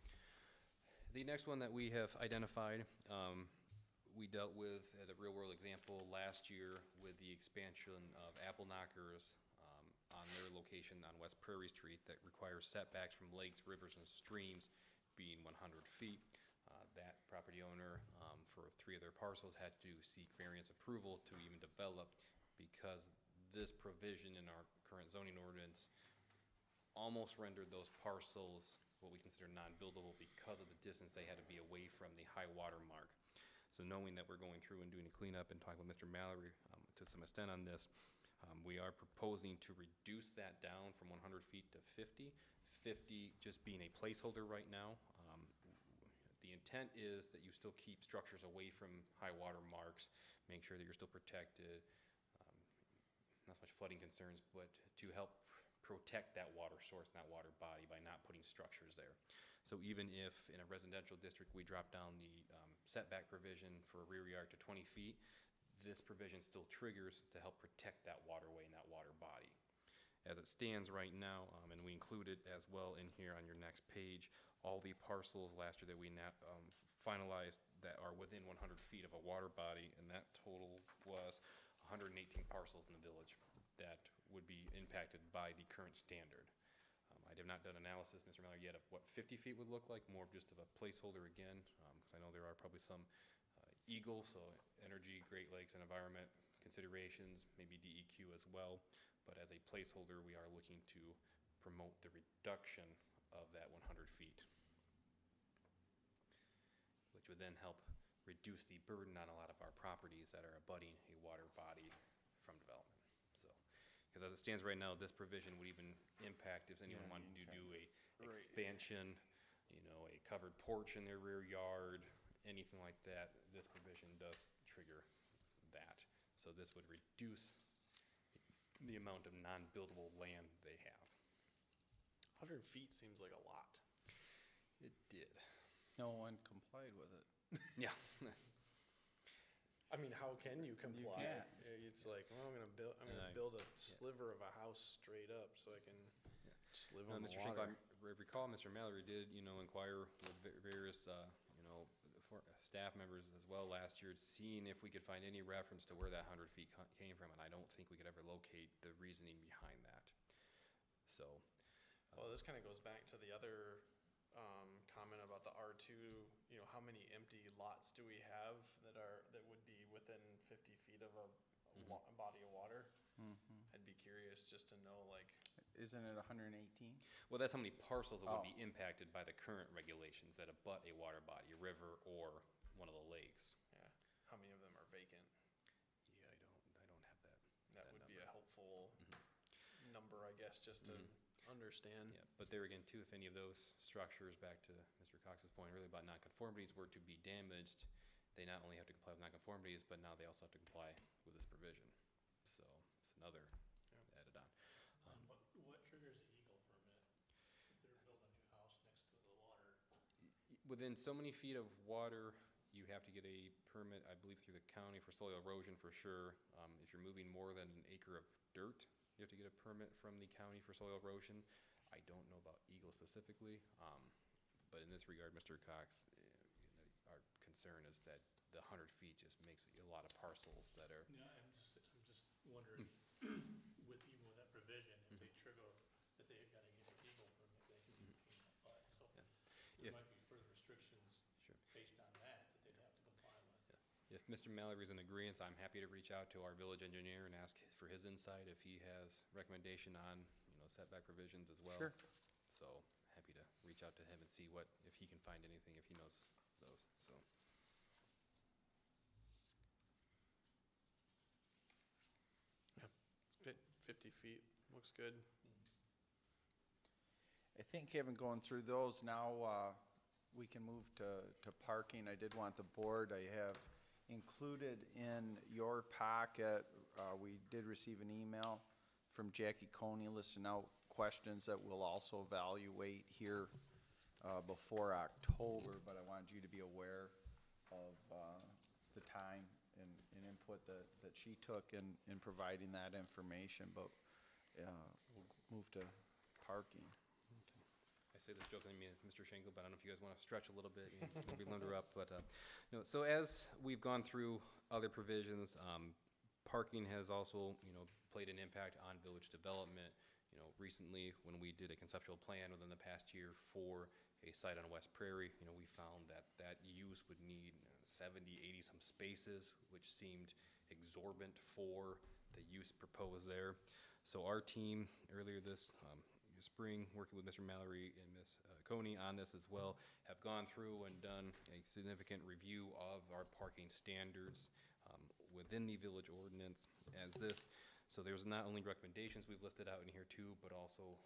The next one that we have identified, we dealt with at a real-world example last year with the expansion of apple knockers on their location on West Prairie Street that requires setbacks from lakes, rivers, and streams being 100 feet. That property owner, for 3 of their parcels, had to seek variance approval to even develop, because this provision in our current zoning ordinance almost rendered those parcels what we consider non-buildable because of the distance they had to be away from the high water mark. So knowing that we're going through and doing a cleanup and talking with Mr. Mallory to some extent on this, we are proposing to reduce that down from 100 feet to 50. 50 just being a placeholder right now. The intent is that you still keep structures away from high water marks, make sure that you're still protected, not so much flooding concerns, but to help protect that water source and that water body by not putting structures there. So even if in a residential district we drop down the setback provision for a rear yard to 20 feet, this provision still triggers to help protect that waterway and that water body. As it stands right now, and we include it as well in here on your next page, all the parcels last year that we finalized that are within 100 feet of a water body, and that total was 118 parcels in the village that would be impacted by the current standard. I have not done analysis, Mr. Miller, yet of what 50 feet would look like, more of just of a placeholder again, because I know there are probably some EGLE, so energy, Great Lakes, and environment considerations, maybe DEQ as well. But as a placeholder, we are looking to promote the reduction of that 100 feet, which would then help reduce the burden on a lot of our properties that are abutting a water body from development. So, because as it stands right now, this provision would even impact if anyone wanted to do a expansion, a covered porch in their rear yard, anything like that. This provision does trigger that. So this would reduce the amount of non-buildable land they have. 100 feet seems like a lot. It did. No one complied with it. Yeah. I mean, how can you comply? can't. It's like, well, I'm gonna build a sliver of a house straight up so I can just live on the Mr. water. Schenkel, I recall Mr. Mallory did, inquire with various numerous, for staff members as well last year, seeing if we could find any reference to where that 100 feet came from, and I don't think we could ever locate the reasoning behind that. So, Well, this kind of goes back to the other comment about the R2, how many empty lots do we have that would be within 50 feet of a body of water? I'd be curious just to know, like, Isn't it 118? well, that's how many parcels that would be impacted by the current regulations that abut a water body, a river, or one of the lakes. yeah, how many of them are vacant? Yeah, I don't have that. That would be a number. helpful number, I guess, just to understand. Yeah, but there again, too, if any of those structures, back to Mr. Cox's point really about nonconformities, were to be damaged, they not only have to comply with nonconformities, but now they also have to comply with this provision. So it's another added on. And what triggers the Eagle permit if they're building a new house next to the water? Within so many feet of water, you have to get a permit, I believe, through the county for soil erosion for sure. If you're moving more than an acre of dirt, you have to get a permit from the county for soil erosion. I don't know about Eagle specifically, but in this regard, Mr. Cox, our concern is that the 100 feet just makes a lot of parcels that are. Yeah, I'm just wondering, with even with that provision, if they trigger that they've got to get an Eagle permit, they can apply. So there might be further restrictions based on that they'd have to comply with. If Mr. Mallory's in agreeance, I'm happy to reach out to our village engineer and ask for his insight if he has recommendation on, setback provisions as well. Sure. So happy to reach out to him and see if he can find anything, if he knows those, so. 50 feet, looks good. I think, Kevin, going through those now, we can move to parking. I did want the board, I have included in your packet, we did receive an email from Jackie Coney listing out questions that we'll also evaluate here before October, but I wanted you to be aware of the time and input that she took in providing that information, but we'll move to parking. I say this jokingly, Mr. Schenkel, but I don't know if you guys want to stretch a little bit, maybe limber up, but, no, so as we've gone through other provisions, parking has also, played an impact on village development. Recently, when we did a conceptual plan within the past year for a site on West Prairie, we found that use would need 70, 80 some spaces, which seemed exorbitant for the use proposed there. So our team earlier this spring, working with Mr. Mallory and Ms. Coney on this as well, have gone through and done a significant review of our parking standards within the village ordinance as this. So there's not only recommendations we've listed out in here too, but also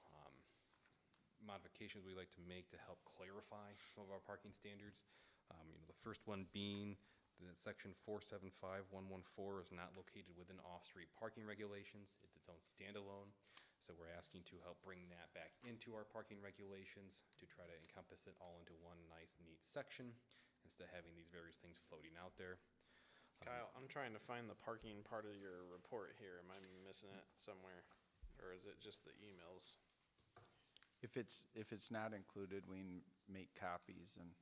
modifications we'd like to make to help clarify some of our parking standards. The first one being that section 475114 is not located within off-street parking regulations. It's its own standalone. So we're asking to help bring that back into our parking regulations to try to encompass it all into one nice, neat section instead of having these various things floating out there. Kyle, I'm trying to find the parking part of your report here. Am I missing it somewhere? Or is it just the emails? If it's not included, we can make copies and.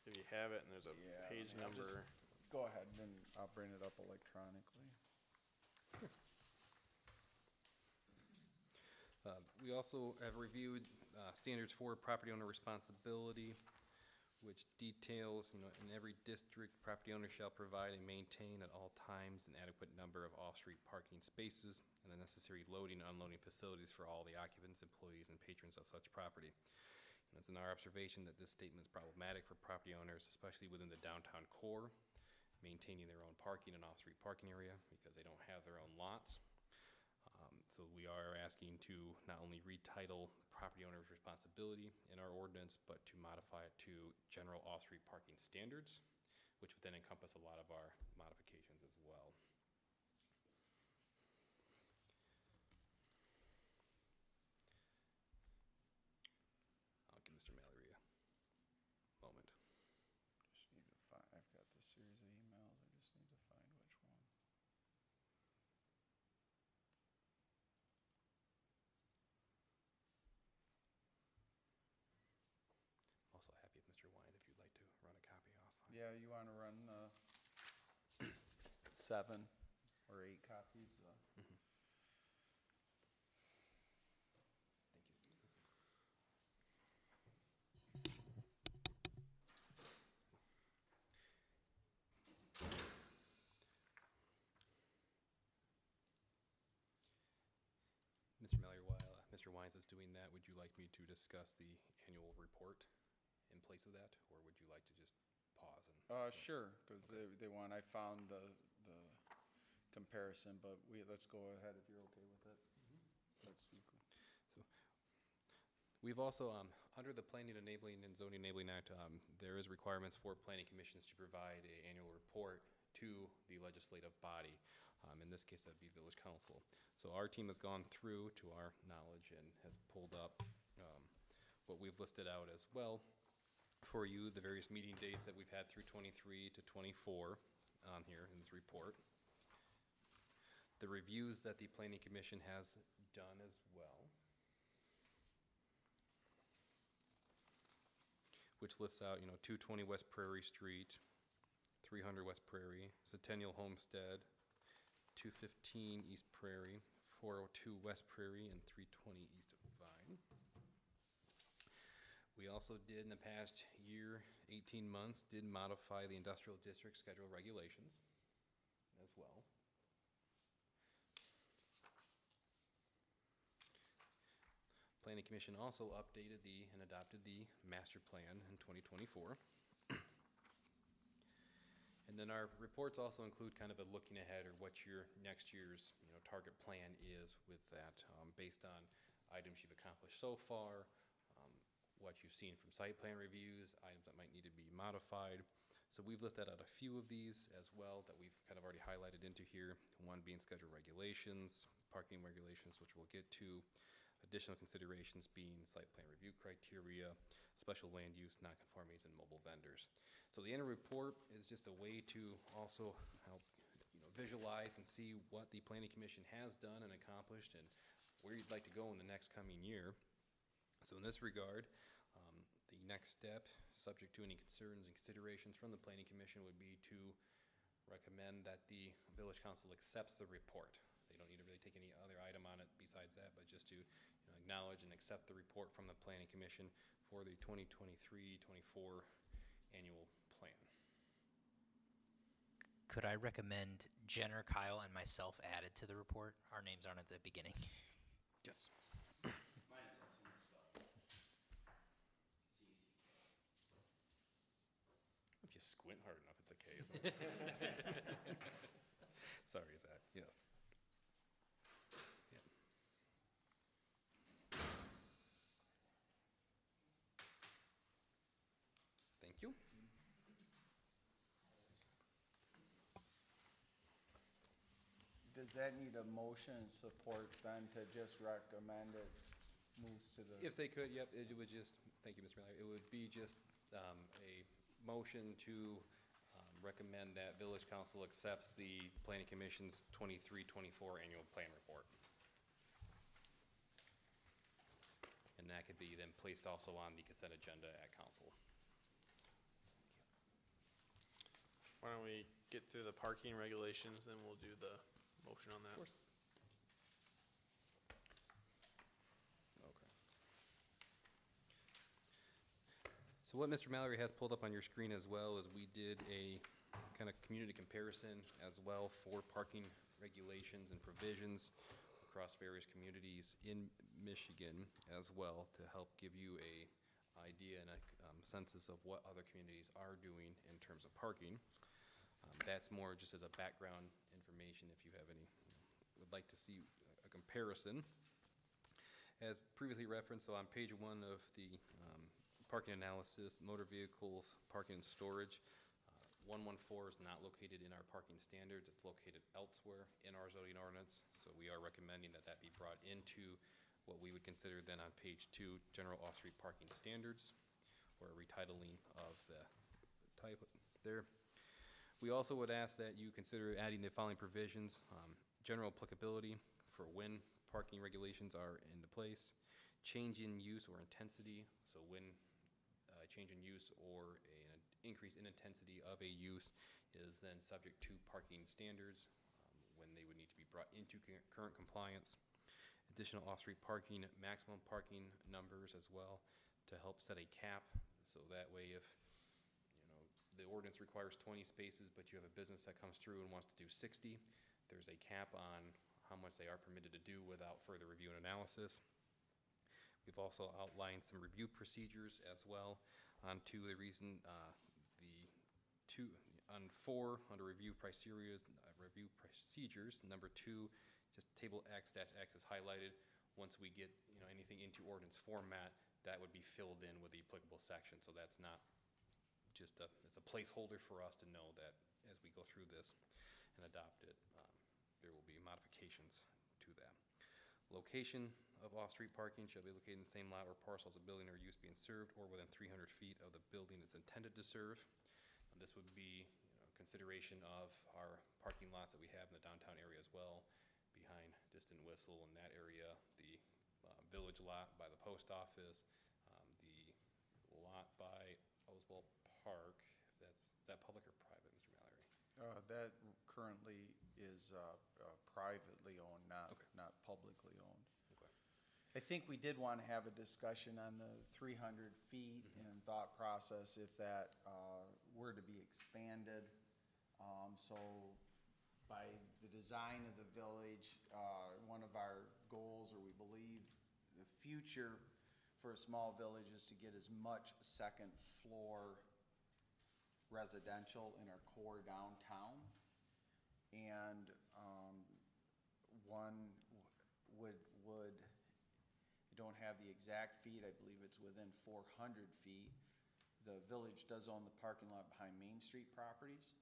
If you have it and there's a page I'll number. just go ahead and I'll bring it up electronically. We also have reviewed standards for property owner responsibility, which details, in every district, property owner shall provide and maintain at all times an adequate number of off-street parking spaces and the necessary loading and unloading facilities for all the occupants, employees, and patrons of such property. And it's in our observation that this statement is problematic for property owners, especially within the downtown core, maintaining their own parking and off-street parking area because they don't have their own lots. So we are asking to not only retitle property owner's responsibility in our ordinance, but to modify it to general off-street parking standards, which would then encompass a lot of our modifications as well. I'll give Mr. Mallory a moment. Just need to find, I've got the series of emails, I just need to find which one. Yeah, you want to run 7 or 8 copies? Mr. Mallory, while Mr. Wines is doing that, would you like me to discuss the annual report in place of that, or would you like to just pause and? Sure, because they want, I found the comparison, but let's go ahead if you're okay with it. Let's see. We've also, under the Planning Enabling and Zoning Enabling Act, there is requirements for planning commissions to provide an annual report to the legislative body. In this case, that'd be Village Council. So our team has gone through, to our knowledge, and has pulled up what we've listed out as well for you, the various meeting dates that we've had through 23 to 24 on here in this report. The reviews that the Planning Commission has done as well, which lists out, 220 West Prairie Street, 300 West Prairie, Centennial Homestead, 215 East Prairie, 402 West Prairie, and 320 East Vine. We also did, in the past year, 18 months, did modify the industrial district schedule regulations as well. Planning Commission also updated and adopted the master plan in 2024. And then our reports also include kind of a looking ahead, or what your next year's target plan is with that, based on items you've accomplished so far, what you've seen from site plan reviews, items that might need to be modified. So we've listed out a few of these as well that we've kind of already highlighted into here. One being schedule regulations, parking regulations, which we'll get to. Additional considerations being site plan review criteria, special land use, nonconformities, and mobile vendors. So the annual report is just a way to also help visualize and see what the Planning Commission has done and accomplished, and where you'd like to go in the next coming year. So in this regard, the next step, subject to any concerns and considerations from the Planning Commission, would be to recommend that the Village Council accepts the report. They don't need to really take any other item on it besides that, but just to acknowledge and accept the report from the Planning Commission for the 2023-24 annual plan. Could I recommend Jenner, Kyle, and myself added to the report? Our names aren't at the beginning. Yes. Mine is also misspelled. Z-C-K. If you squint hard enough, it's a K, isn't it? Sorry, Zach. Yes. Yeah. Thank you. Does that need a motion and support then to just recommend it moves to the? If they could, yep, it would just, thank you, Mr. Miller, it would be just a motion to recommend that Village Council accepts the Planning Commission's 23-24 annual plan report. And that could be then placed also on the consent agenda at council. Why don't we get through the parking regulations, then we'll do the motion on that. Of course. Okay. So what Mr. Mallory has pulled up on your screen as well is we did a kind of community comparison as well for parking regulations and provisions across various communities in Michigan as well, to help give you a idea and a census of what other communities are doing in terms of parking. That's more just as a background information if you have any, would like to see a comparison. As previously referenced, so on page 1 of the parking analysis, motor vehicles, parking and storage, 114 is not located in our parking standards. It's located elsewhere in our zoning ordinance. So we are recommending that that be brought into what we would consider then on page 2, general off-street parking standards, or a retitling of the type there. We also would ask that you consider adding the following provisions: general applicability for when parking regulations are into place, change in use or intensity, so when change in use or increase in intensity of a use is then subject to parking standards when they would need to be brought into current compliance. Additional off-street parking, maximum parking numbers as well to help set a cap. So that way if, the ordinance requires 20 spaces, but you have a business that comes through and wants to do 60, there's a cap on how much they are permitted to do without further review and analysis. We've also outlined some review procedures as well onto the reason, on 4, under review procedures, number 2, just table X-X is highlighted. Once we get, anything into ordinance format, that would be filled in with the applicable section. So that's not just it's a placeholder for us to know that as we go through this and adopt it, there will be modifications to that. Location of off-street parking shall be located in the same lot or parcel as a building or use being served or within 300 feet of the building it's intended to serve. And this would be consideration of our parking lots that we have in the downtown area as well, behind Distant Whistle in that area, the village lot by the post office, the lot by Oswald Park. Is that public or private, Mr. Mallory? That currently is privately owned, not Okay. not publicly owned. Okay. I think we did want to have a discussion on the 300 feet and thought process if that were to be expanded. So by the design of the village, one of our goals, or we believe the future for a small village, is to get as much second floor residential in our core downtown. And one would, I don't have the exact feet, I believe it's within 400 feet. The village does own the parking lot behind Main Street properties.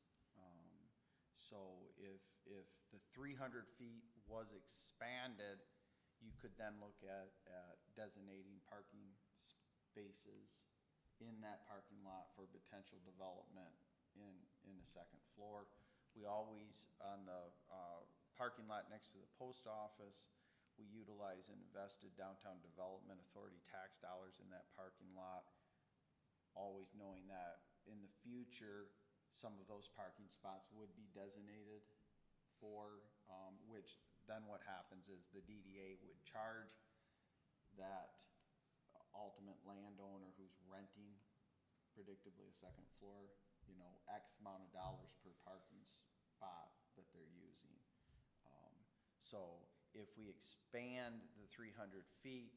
So if the 300 feet was expanded, you could then look at designating parking spaces in that parking lot for potential development in the second floor. We always, on the parking lot next to the post office, we utilize an invested downtown development authority tax dollars in that parking lot, always knowing that in the future, some of those parking spots would be designated for, which then what happens is the DDA would charge that ultimate landowner who's renting predictably a second floor, X amount of dollars per parking spot that they're using. So if we expand the 300 feet,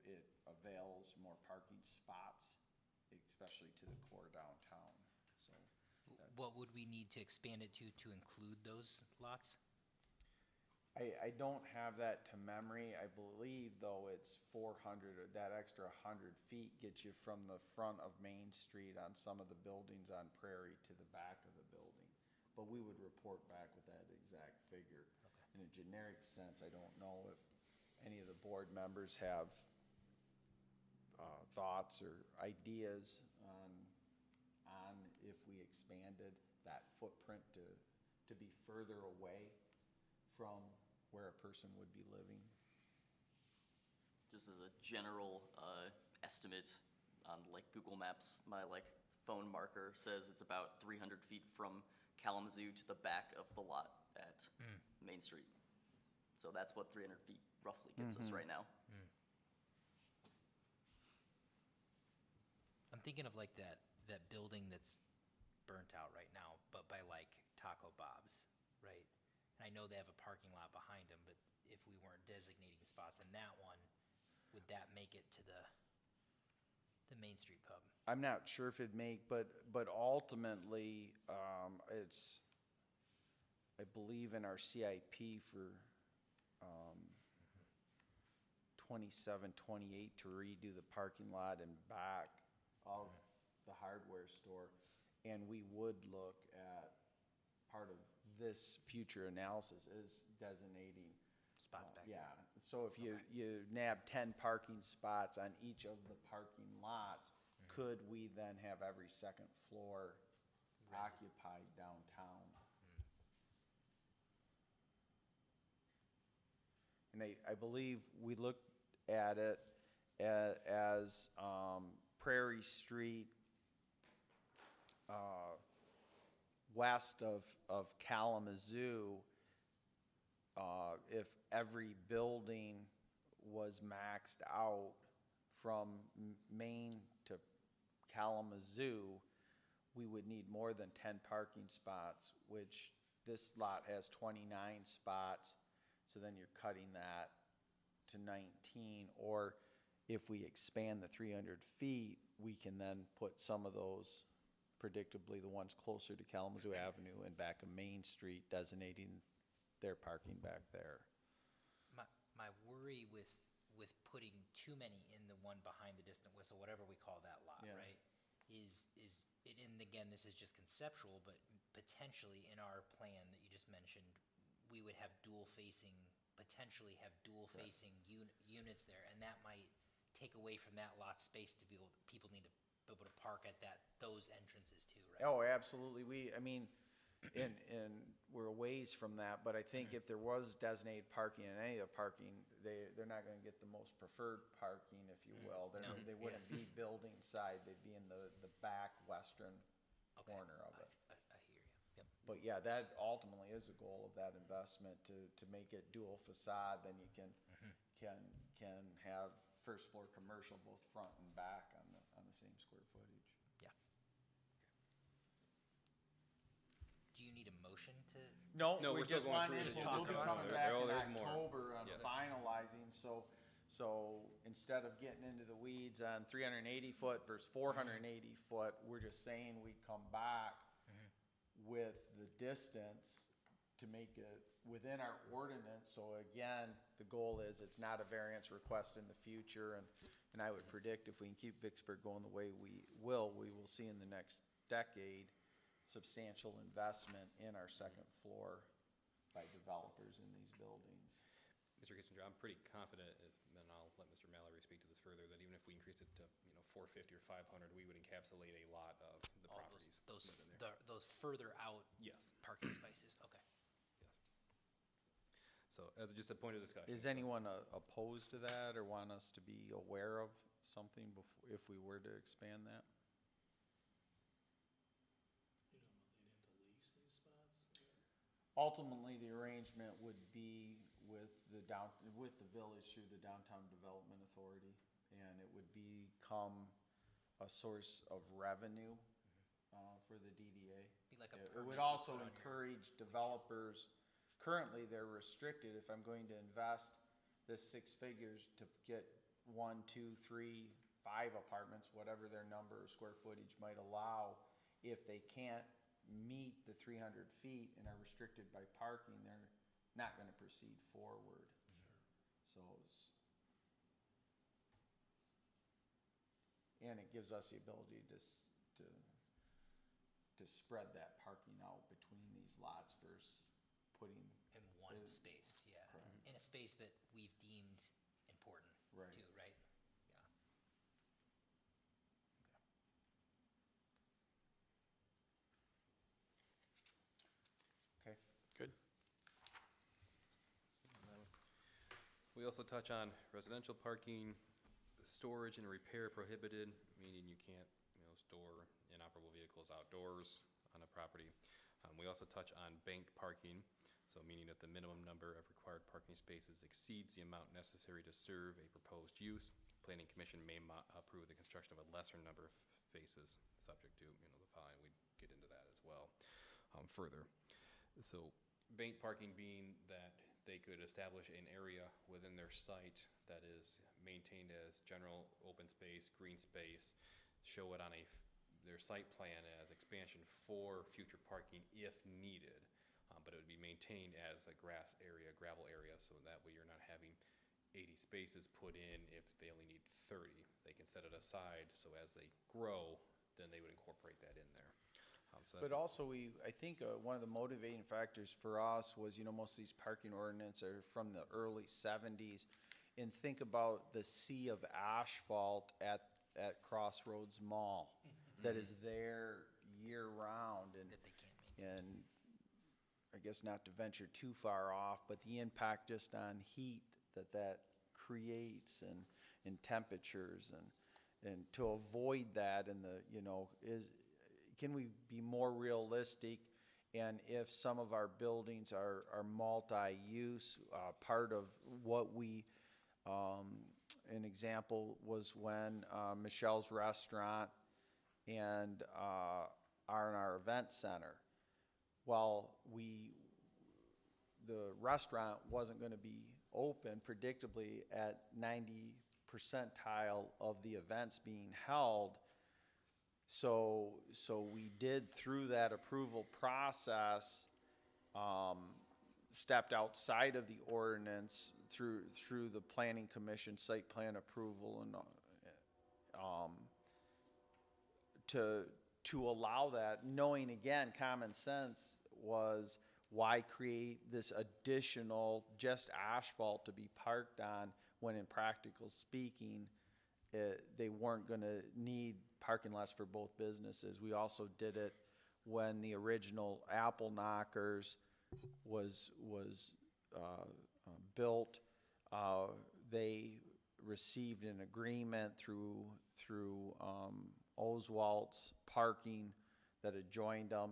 it avails more parking spots, especially to the core downtown. So What would we need to expand it to include those lots? I don't have that to memory. I believe, though, it's 400, or that extra 100 feet gets you from the front of Main Street on some of the buildings on Prairie to the back of the building. But we would report back with that exact figure. Okay. In a generic sense, I don't know if any of the board members have thoughts or ideas on if we expanded that footprint to be further away from where a person would be living. Just as a general estimate on like Google Maps, my phone marker says it's about 300 feet from Kalamazoo to the back of the lot at Main Street. So that's what 300 feet roughly gets us right now. I'm thinking of that building that's burnt out right now, but by Taco Bob's, right? And I know they have a parking lot behind them, but if we weren't designating spots in that one, would that make it to the Main Street pub? I'm not sure if it'd make, but ultimately, it's, I believe in our CIP for 27, 28 to redo the parking lot and back of the hardware store. And we would look at, part of this future analysis is designating Spots back. yeah, so if you nab 10 parking spots on each of the parking lots, could we then have every second floor occupied downtown? And I believe we looked at it as Prairie Street west of Kalamazoo, if every building was maxed out from Maine to Kalamazoo, we would need more than 10 parking spots, which this lot has 29 spots. So then you're cutting that to 19. Or if we expand the 300 feet, we can then put some of those, predictably the ones closer to Kalamazoo Avenue and back of Main Street, designating their parking back there. My worry with putting too many in the one behind the distant whistle, whatever we call that lot, Yeah. right? And again, this is just conceptual, but potentially in our plan that you just mentioned, we would have potentially have dual facing units there, and that might take away from that lot space to people need to be able to park at those entrances too, right? Oh, absolutely. And we're a ways from that, but I think if there was designated parking in any of the parking, they're not gonna get the most preferred parking, if you will. No. They wouldn't be building side, they'd be in the back western Okay. corner of it. I hear you. Yep. But yeah, that ultimately is a goal of that investment, to make it dual facade, then you can have first floor commercial both front and back on the same square footage. Yeah. Do you need a motion to? No, No, we we're still just going want, through we'll it. be Talk about coming it. back Oh, in there's more. October on Yeah. finalizing, so instead of getting into the weeds on 380 foot versus 480 foot, we're just saying we'd come back with the distance to make it within our ordinance. So again, the goal is it's not a variance request in the future, and I would predict if we can keep Vicksburg going the way we will see in the next decade substantial investment in our second floor by developers in these buildings. Mr. Kissinger, I'm pretty confident, and I'll let Mr. Mallory speak to this further, that even if we increase it to, 450 or 500, we would encapsulate a lot of the All properties. those further out Yes, parking spaces, okay. yes. So as just a point of discussion. Is anyone opposed to that or want us to be aware of something before, if we were to expand that? You know, they'd have to lease these spots? Ultimately, the arrangement would be with the village through the Downtown Development Authority, and it would become a source of revenue for the DDA. Be like a It permit would you also put on your- encourage developers, currently they're restricted, if I'm going to invest this 6 figures to get 1, 2, 3, 5 apartments, whatever their number or square footage might allow, if they can't meet the 300 feet and are restricted by parking, they're not gonna proceed forward. So, and it gives us the ability to spread that parking out between these lots versus putting, In one is- space, yeah. correct. In a space that we've deemed important Right. too, right? okay? Good. We also touch on residential parking, storage and repair prohibited, meaning you can't, store inoperable vehicles outdoors on a property. We also touch on banked parking, so meaning that the minimum number of required parking spaces exceeds the amount necessary to serve a proposed use. Planning Commission may approve the construction of a lesser number of spaces, subject to, the following. We'd get into that as well further. So banked parking being that they could establish an area within their site that is maintained as general open space, green space, show it on their site plan as expansion for future parking if needed, but it would be maintained as a grass area, gravel area, so that way you're not having 80 spaces put in if they only need 30. They can set it aside, so as they grow, then they would incorporate that in there. So that's But also, I think one of the motivating factors for us was, most of these parking ordinances are from the early 70s. And think about the sea of asphalt at Crossroads Mall that is there year-round. That they can't make. And I guess not to venture too far off, but the impact just on heat that creates and temperatures and to avoid that and can we be more realistic? And if some of our buildings are multi-use, part of what we, an example was when Michelle's Restaurant and R&R Event Center. Well, the restaurant wasn't going to be open predictably at 90 percentile of the events being held. So we did, through that approval process, stepped outside of the ordinance through the planning commission site plan approval and to allow that, knowing again, common sense was, why create this additional just asphalt to be parked on when in practical speaking, they weren't gonna need parking lots for both businesses. We also did it when the original Apple Knockers was built. They received an agreement through Oswald's parking that adjoined them,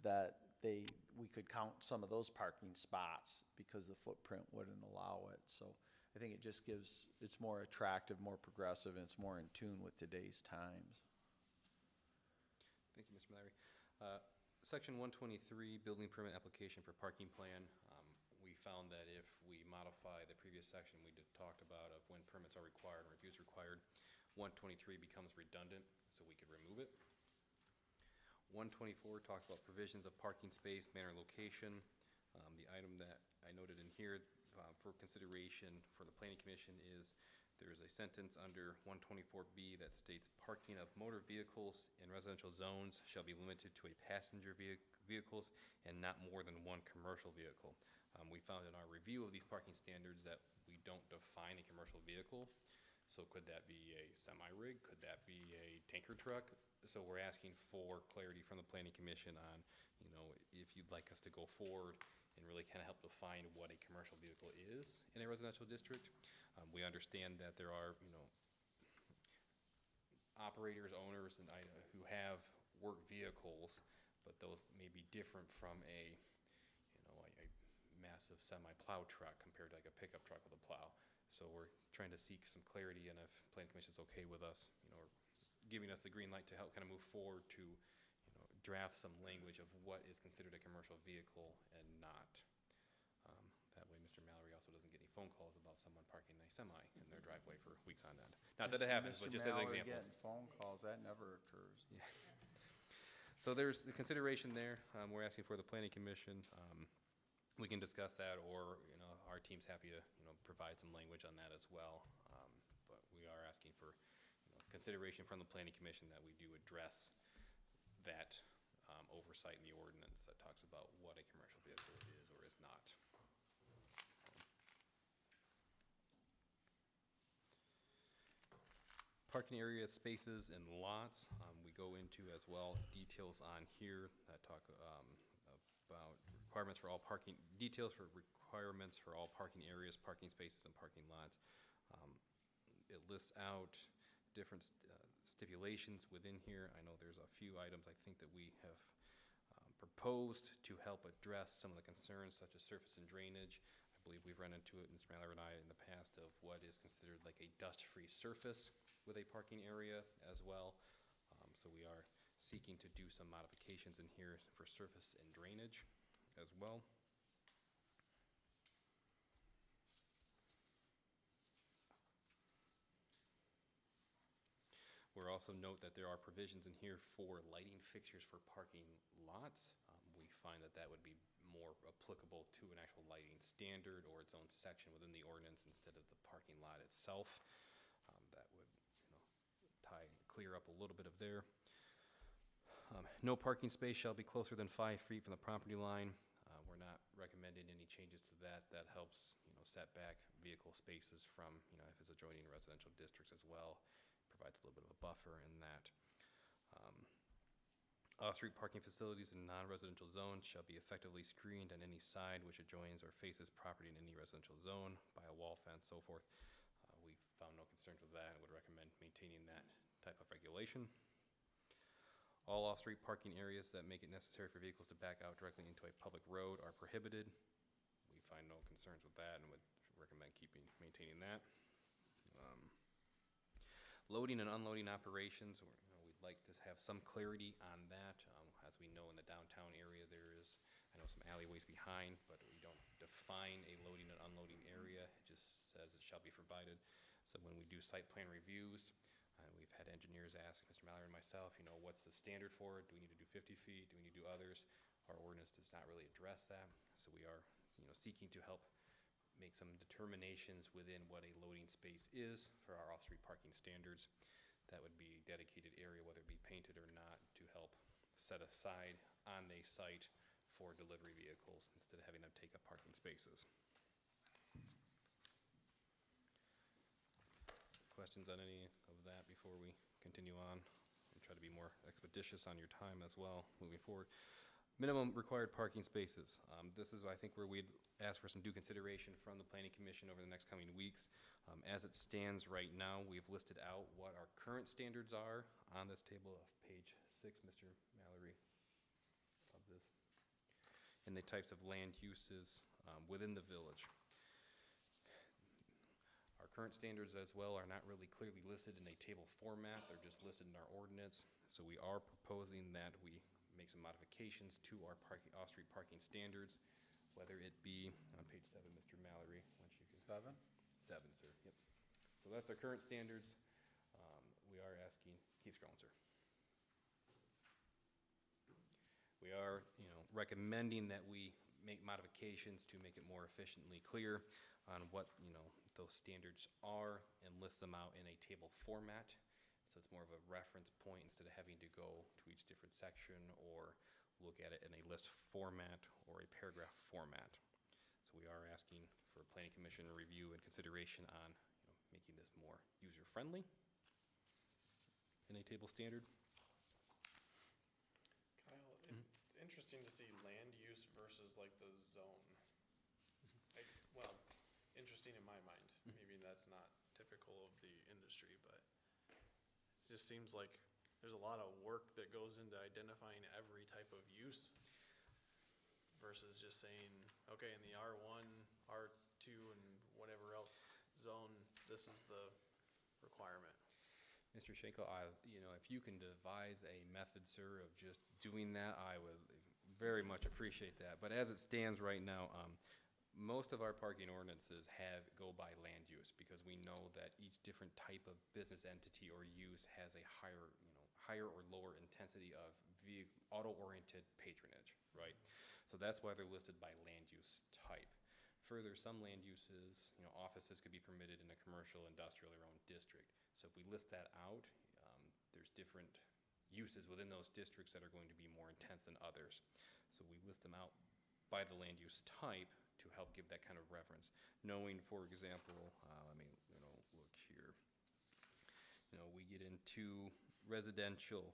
that we could count some of those parking spots because the footprint wouldn't allow it. So I think it just it's more attractive, more progressive, and it's more in tune with today's times. Thank you, Mr. Mallory. Section 123, building permit application for parking plan. We found that if we modify the previous section we talked about of when permits are required and reviews required, 123 becomes redundant, so we could remove it. 124 talks about provisions of parking space, manner, location. The item that I noted in here for consideration for the Planning Commission is there's a sentence under 124B that states parking of motor vehicles in residential zones shall be limited to a passenger vehicles and not more than one commercial vehicle. We found in our review of these parking standards that we don't define a commercial vehicle. So could that be a semi-rig? Could that be a tanker truck? So we're asking for clarity from the Planning Commission on, if you'd like us to go forward and really kind of help define what a commercial vehicle is in a residential district. We understand that there are, operators, owners, and who have work vehicles, but those may be different from a massive semi-plow truck compared to like a pickup truck with a plow. So we're trying to seek some clarity, and if Planning Commission's okay with us, giving us the green light to help kind of move forward to, draft some language of what is considered a commercial vehicle and not. That way Mr. Mallory also doesn't get any phone calls about someone parking a semi in their driveway for weeks on end. Not that it happens, but just as an example. Getting phone calls, that never occurs. Yeah. So there's the consideration there. We're asking for the Planning Commission. We can discuss that, or our team's happy to provide some language on that as well. But we are asking for consideration from the Planning Commission that we do address that oversight in the ordinance that talks about what a commercial vehicle is or is not. Parking area, spaces, and lots. We go into as well details on here that talk about requirements for all parking, details for requirements for all parking areas, parking spaces, and parking lots. It lists out different stipulations within here. I know there's a few items I think that we have proposed to help address some of the concerns such as surface and drainage. I believe we've run into it, Mr. Mallory and I, in the past, of what is considered like a dust-free surface with a parking area as well. So we are seeking to do some modifications in here for surface and drainage as well. We're also note that there are provisions in here for lighting fixtures for parking lots. We find that that would be more applicable to an actual lighting standard or its own section within the ordinance instead of the parking lot itself. That would clear up a little bit of there. No parking space shall be closer than 5 feet from the property line. We're not recommending any changes to that. That helps, set back vehicle spaces from, if it's adjoining residential districts as well. Provides a little bit of a buffer in that. Off-street parking facilities in non-residential zones shall be effectively screened on any side which adjoins or faces property in any residential zone by a wall, fence, so forth. We found no concerns with that and would recommend maintaining that type of regulation. All off-street parking areas that make it necessary for vehicles to back out directly into a public road are prohibited. We find no concerns with that and would recommend maintaining that. Loading and unloading operations, we'd like to have some clarity on that. As we know, in the downtown area, there is, I know, some alleyways behind, but we don't define a loading and unloading area. It just says it shall be provided. So when we do site plan reviews, we've had engineers ask Mr. Mallory and myself, what's the standard for it? Do we need to do 50 feet? Do we need to do others? Our ordinance does not really address that. So we are, seeking to help make some determinations within what a loading space is for our off-street parking standards. That would be a dedicated area, whether it be painted or not, to help set aside on a site for delivery vehicles instead of having them take up parking spaces. Questions on any of that before we continue on? I'll try to be more expeditious on your time as well moving forward. Minimum required parking spaces. This is, I think, where we'd ask for some due consideration from the Planning Commission over the next coming weeks. As it stands right now, we've listed out what our current standards are on this table of page 6, Mr. Mallory, of this, and the types of land uses within the village. Our current standards as well are not really clearly listed in a table format. They're just listed in our ordinance. So we are proposing that we make some modifications to our off-street parking standards, whether it be on page 7, Mr. Mallory. Once you can. 7? 7, sir. Yep. So that's our current standards. We are asking, keep scrolling, sir. We are, recommending that we make modifications to make it more efficiently clear on what, those standards are and list them out in a table format. So it's more of a reference point instead of having to go to each different section or look at it in a list format or a paragraph format. So we are asking for Planning Commission review and consideration on making this more user-friendly in a table standard. Kyle, it's interesting to see land use versus like the zone. Well, interesting in my mind. Maybe that's not typical of the industry, but it just seems like there's a lot of work that goes into identifying every type of use versus just saying, okay, in the R1, R2, and whatever else zone, this is the requirement. Mr. Schenkel, if you can devise a method, sir, of just doing that, I would very much appreciate that. But as it stands right now, most of our parking ordinances go by land use because we know that each different type of business entity or use has a higher or lower intensity of auto-oriented patronage, right? So that's why they're listed by land use type. Further, some land uses, offices could be permitted in a commercial, industrial, or own district. So if we list that out, there's different uses within those districts that are going to be more intense than others. So we list them out by the land use type to help give that kind of reference. Knowing, for example, let me look here. We get into residential,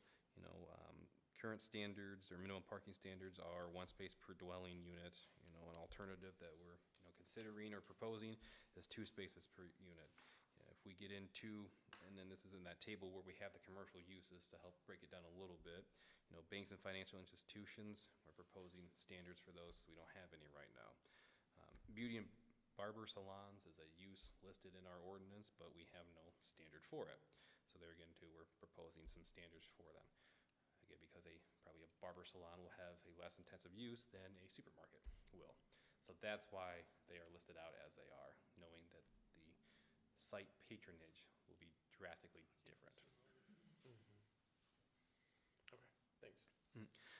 current standards or minimum parking standards are 1 space per dwelling unit. An alternative that we're considering or proposing is 2 spaces per unit. If we get into, and then this is in that table where we have the commercial uses to help break it down a little bit. Banks and financial institutions, we're proposing standards for those, so we don't have any right now. Beauty and barber salons is a use listed in our ordinance, but we have no standard for it. So there again, too, we're proposing some standards for them. Again, because probably a barber salon will have a less intensive use than a supermarket will. So that's why they are listed out as they are, knowing that the site patronage will be drastically different. Okay, thanks.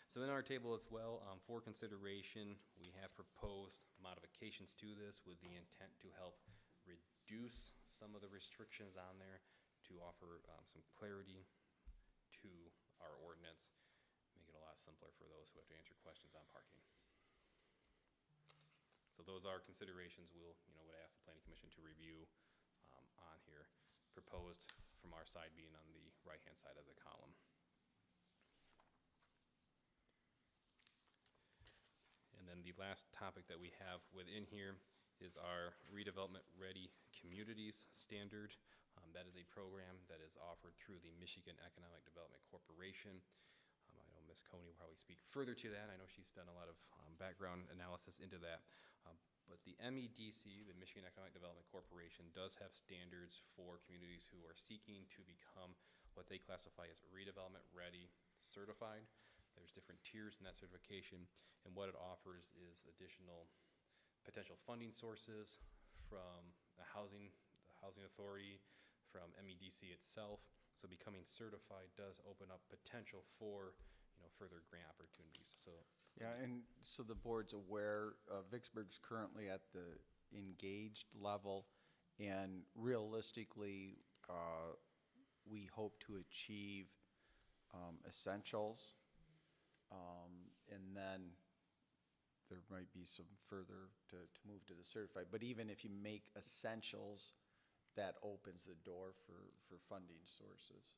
So in our table as well, for consideration, we have proposed modifications to this with the intent to help reduce some of the restrictions on there to offer some clarity to our ordinance, make it a lot simpler for those who have to answer questions on parking. So those are considerations we'll, would ask the Planning Commission to review on here, proposed from our side being on the right-hand side of the column. And then the last topic that we have within here is our redevelopment ready communities standard. That is a program that is offered through the Michigan Economic Development Corporation. Ms. Coney will probably speak further to that. I know she's done a lot of background analysis into that. But the MEDC, the Michigan Economic Development Corporation, does have standards for communities who are seeking to become what they classify as redevelopment ready certified. There's different tiers in that certification, and what it offers is additional potential funding sources from the housing authority, from MEDC itself. So becoming certified does open up potential for, further grant opportunities. So Yeah, and so the board's aware, Vicksburg's currently at the engaged level, and realistically, we hope to achieve essentials, and then there might be some further to move to the certified. But even if you make essentials, that opens the door for funding sources.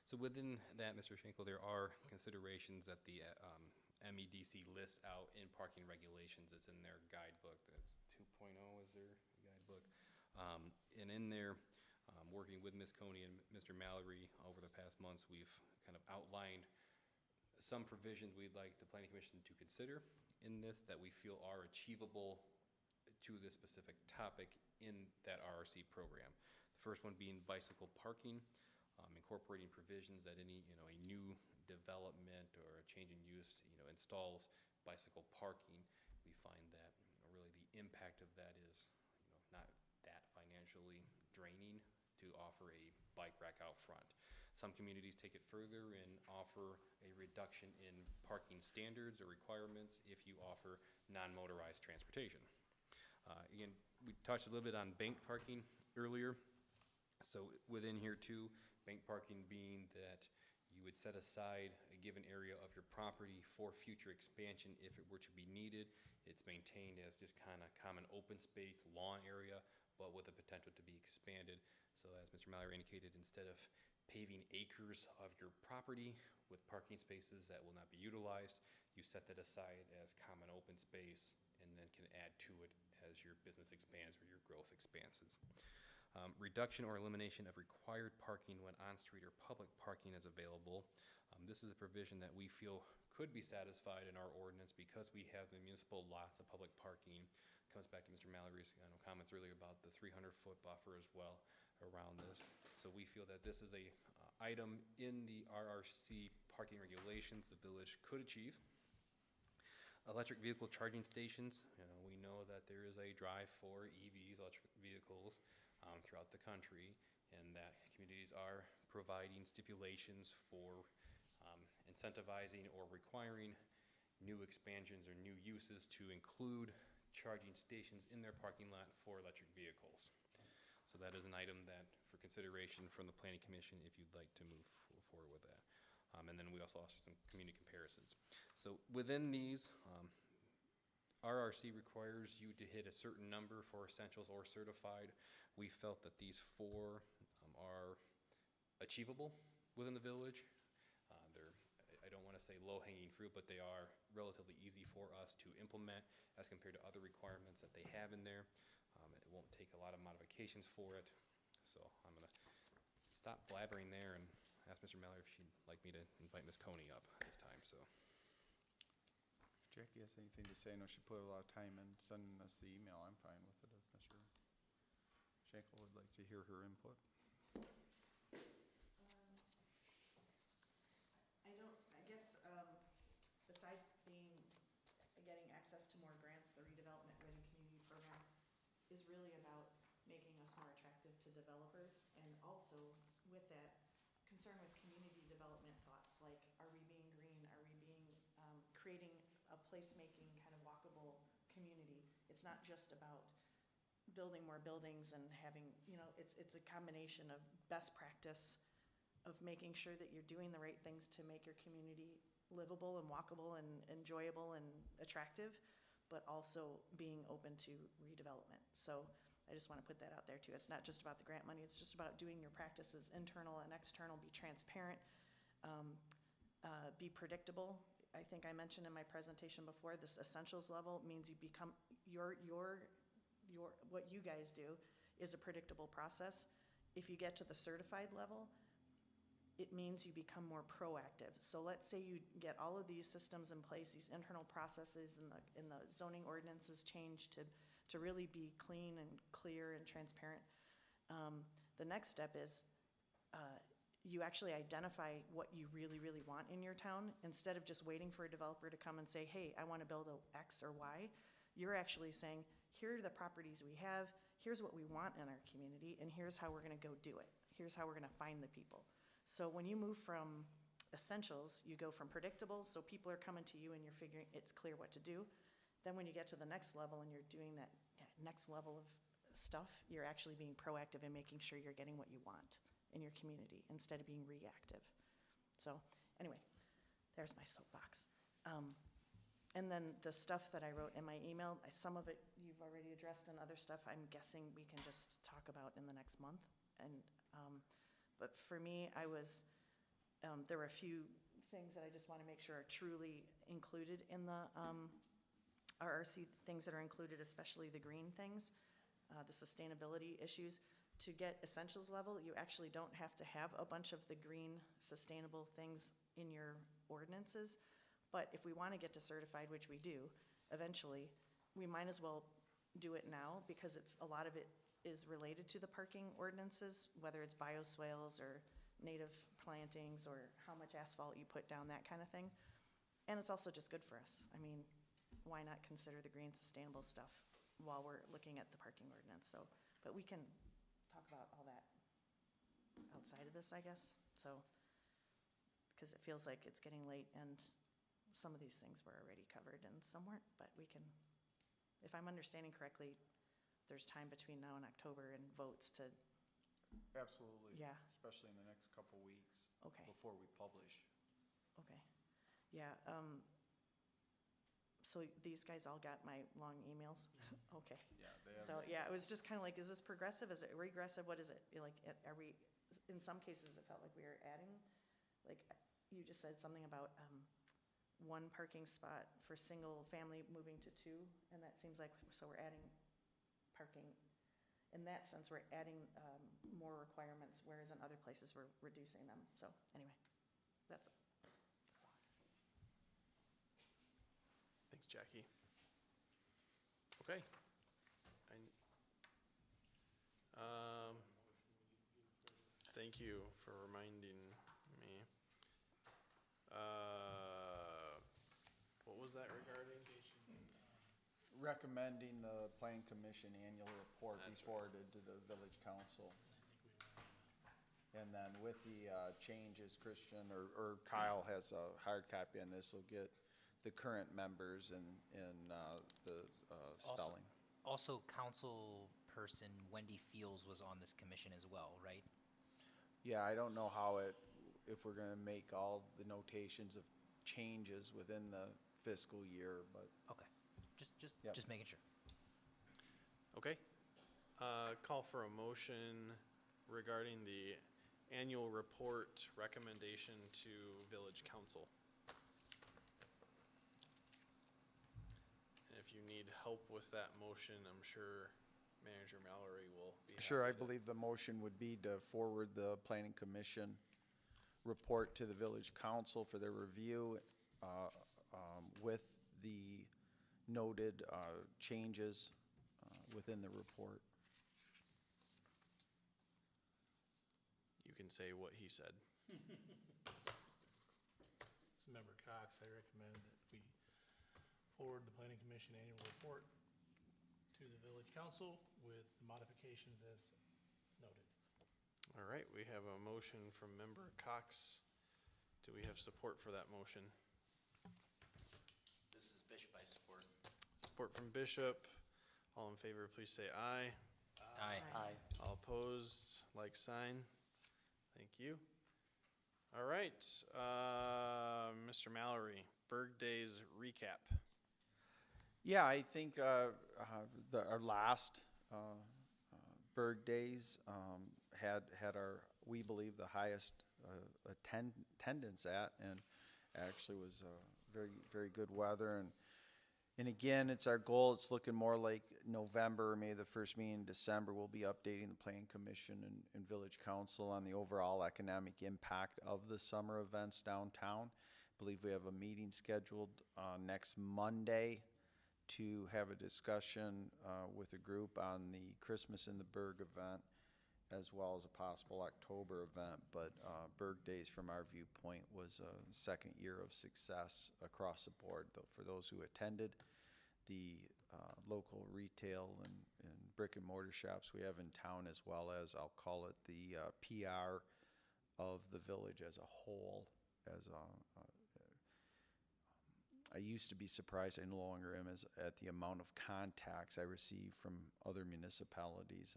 So within that, Mr. Schenkel, there are considerations that the MEDC lists out in parking regulations. It's in their guidebook. The 2.0 is their guidebook. And in there, working with Ms. Coney and Mr. Mallory over the past months, we've kind of outlined some provisions we'd like the Planning Commission to consider in this that we feel are achievable to this specific topic in that RRC program. The first one being bicycle parking. Incorporating provisions that any, a new development or a change in use, installs bicycle parking. We find that really the impact of that is, not that financially draining to offer a bike rack out front. Some communities take it further and offer a reduction in parking standards or requirements if you offer non-motorized transportation. Again, we touched a little bit on banked parking earlier. So within here too, bank parking being that you would set aside a given area of your property for future expansion if it were to be needed. It's maintained as just kind of common open space, lawn area, but with the potential to be expanded. So as Mr. Mallory indicated, instead of paving acres of your property with parking spaces that will not be utilized, you set that aside as common open space and then can add to it as your business expands or your growth expands. Reduction or elimination of required parking when on-street or public parking is available. This is a provision that we feel could be satisfied in our ordinance because we have the municipal lots of public parking. Comes back to Mr. Mallory's comments earlier about the 300-foot buffer as well around this. So we feel that this is a item in the RRC parking regulations the village could achieve. Electric vehicle charging stations. We know that there is a drive for EVs, electric vehicles, throughout the country, and that communities are providing stipulations for incentivizing or requiring new expansions or new uses to include charging stations in their parking lot for electric vehicles. So that is an item that for consideration from the Planning Commission if you'd like to move forward with that. And then we also offer some community comparisons. So within these, RRC requires you to hit a certain number for essentials or certified. We felt that these four are achievable within the village. They're, I don't want to say low-hanging fruit, but they are relatively easy for us to implement as compared to other requirements that they have in there. It won't take a lot of modifications for it. So I'm going to stop blabbering there and ask Mr. Mallory if she'd like me to invite Ms. Coney up this time. So. Jackie has anything to say? I know she put a lot of time in sending us the email. I'm fine with it if Mr. Schenkel would like to hear her input. I guess, besides getting access to more grants, the redevelopment ready community program is really about making us more attractive to developers, and also with that, concern with community development thoughts, like, are we being green? Are we being, creating a placemaking kind of walkable community? It's not just about building more buildings and having, it's a combination of best practice of making sure that you're doing the right things to make your community livable and walkable and enjoyable and attractive, but also being open to redevelopment. So I just want to put that out there too. It's not just about the grant money, it's just about doing your practices internal and external, be transparent, be predictable. I think I mentioned in my presentation before, this essentials level means you become, what you guys do is a predictable process. If you get to the certified level, it means you become more proactive. So let's say you get all of these systems in place, these internal processes and the zoning ordinances changed to really be clean and clear and transparent. The next step is you actually identify what you really, really want in your town. Instead of just waiting for a developer to come and say, hey, I want to build a X or Y, you're actually saying, here are the properties we have, here's what we want in our community, and here's how we're going to go do it. Here's how we're going to find the people. So when you move from essentials, you go from predictable, so people are coming to you and you're figuring it's clear what to do. Then when you get to the next level and you're doing that next level of stuff, you're actually being proactive and making sure you're getting what you want in your community instead of being reactive. So anyway, there's my soapbox. And then the stuff that I wrote in my email, some of it you've already addressed, and other stuff I'm guessing we can just talk about in the next month. And but for me, there were a few things that I just want to make sure are truly included in the RRC, things that are included, especially the green things, the sustainability issues. To get essentials level, you actually don't have to have a bunch of the green sustainable things in your ordinances. But if we want to get to certified, which we do eventually, we might as well do it now, because a lot of it is related to the parking ordinances, whether it's bioswales or native plantings or how much asphalt you put down, that kind of thing. And it's also just good for us. I mean, why not consider the green sustainable stuff while we're looking at the parking ordinance? So, but we can talk about all that outside of this, I guess. So, because it feels like it's getting late and some of these things were already covered and some weren't, but we can, if I'm understanding correctly, there's time between now and October and votes to, Absolutely. Yeah. Especially in the next couple weeks. Okay. Before we publish. okay. Yeah, so these guys all got my long emails? Okay. Yeah, they have. So, yeah, it was just kind of like, is this progressive? Is it regressive? What is it? Like, are we, in some cases, it felt like we were adding, like, you just said something about one parking spot for single family moving to 2, and that seems like, so we're adding parking. In that sense, we're adding more requirements, whereas in other places, we're reducing them. So, anyway, that's all. Thanks, Jackie. Okay. Thank you for reminding me. What was that regarding? Recommending the planning commission annual report be That's right. forwarded to the village council. And then with the changes, Christian or Kyle has a hard copy on this, will get the current members and the spelling. Also, council person Wendy Fields was on this commission as well, right? Yeah, I don't know how if we're gonna make all the notations of changes within the fiscal year, but Okay, Yep. just making sure. Okay. Call for a motion regarding the annual report recommendation to village council. And if you need help with that motion, I'm sure Manager Mallory will be sure, I happy to- believe the motion would be to forward the planning commission report to the village council for their review with the noted changes within the report. You can say what he said. So Member Cox, I recommend that we forward the planning commission annual report to the village council with modifications as noted. All right, we have a motion from Member Cox. Do we have support for that motion? This is Bishop, I support. Support from Bishop. All in favor, please say aye. Aye. Aye. All opposed, like sign. Thank you. All right, Mr. Mallory, Berg Days recap. Yeah, I think our last Berg Days had our, we believe, the highest attendance at, and actually was very, very good weather. And And again, it's our goal, it's looking more like November, maybe the first meeting in December, we'll be updating the planning commission and village council on the overall economic impact of the summer events downtown. I believe we have a meeting scheduled, next Monday to have a discussion, with a group on the Christmas in the Berg event, as well as a possible October event. But, Berg Days, from our viewpoint, was a second year of success across the board, though, for those who attended. The local retail and brick and mortar shops we have in town, as well as, I'll call it, the PR of the village as a whole. I used to be surprised, I no longer am, at the amount of contacts I receive from other municipalities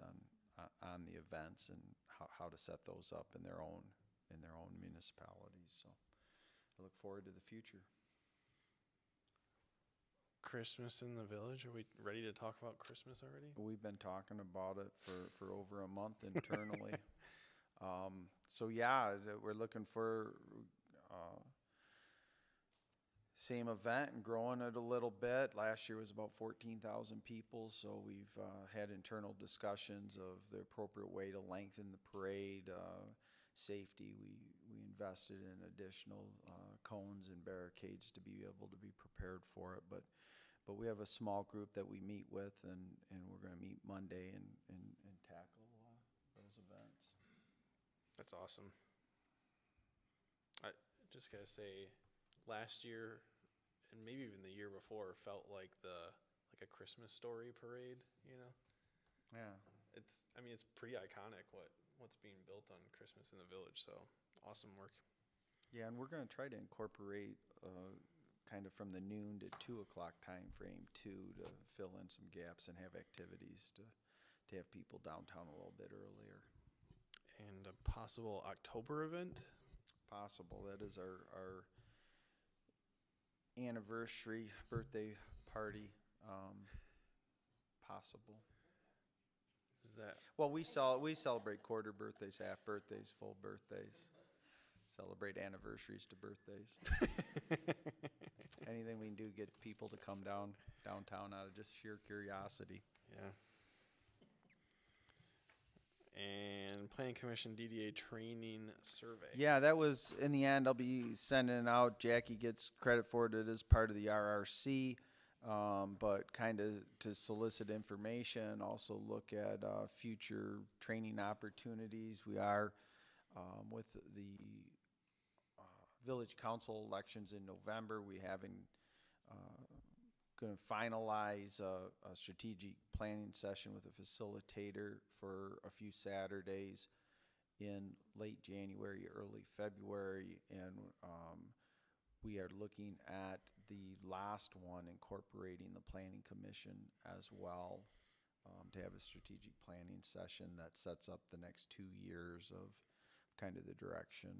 on the events and how to set those up in their own municipalities. So I look forward to the future. Christmas in the village. Are we ready to talk about Christmas already? We've been talking about it for over a month internally. So yeah, we're looking for same event and growing it a little bit. Last year was about 14,000 people, so we've had internal discussions of the appropriate way to lengthen the parade. Safety, we invested in additional cones and barricades to be able to be prepared for it. But we have a small group that we meet with, and we're going to meet Monday and tackle those events. That's awesome. I just gotta say, last year and maybe even the year before felt like a Christmas Story parade. You know, Yeah. it's pretty iconic what's being built on Christmas in the village. So awesome work. Yeah, and we're going to try to incorporate kind of from the noon to 2 o'clock time frame too, to fill in some gaps and have activities to have people downtown a little bit earlier. And a possible October event? Possible. That is our anniversary birthday party. Possible. Is that Well, we celebrate quarter birthdays, half birthdays, full birthdays. Celebrate anniversaries to birthdays. Anything we can do to get people to come downtown out of just sheer curiosity. yeah? And Planning Commission DDA training survey. Yeah, that was, in the end, I'll be sending it out. Jackie gets credit for it. It is part of the RRC, but kind of to solicit information, also look at future training opportunities. We are, with the village council elections in November, we haven't going to finalize a strategic planning session with a facilitator for a few Saturdays in late January, early February, and we are looking at the last one incorporating the planning commission as well, to have a strategic planning session that sets up the next 2 years of kind of the direction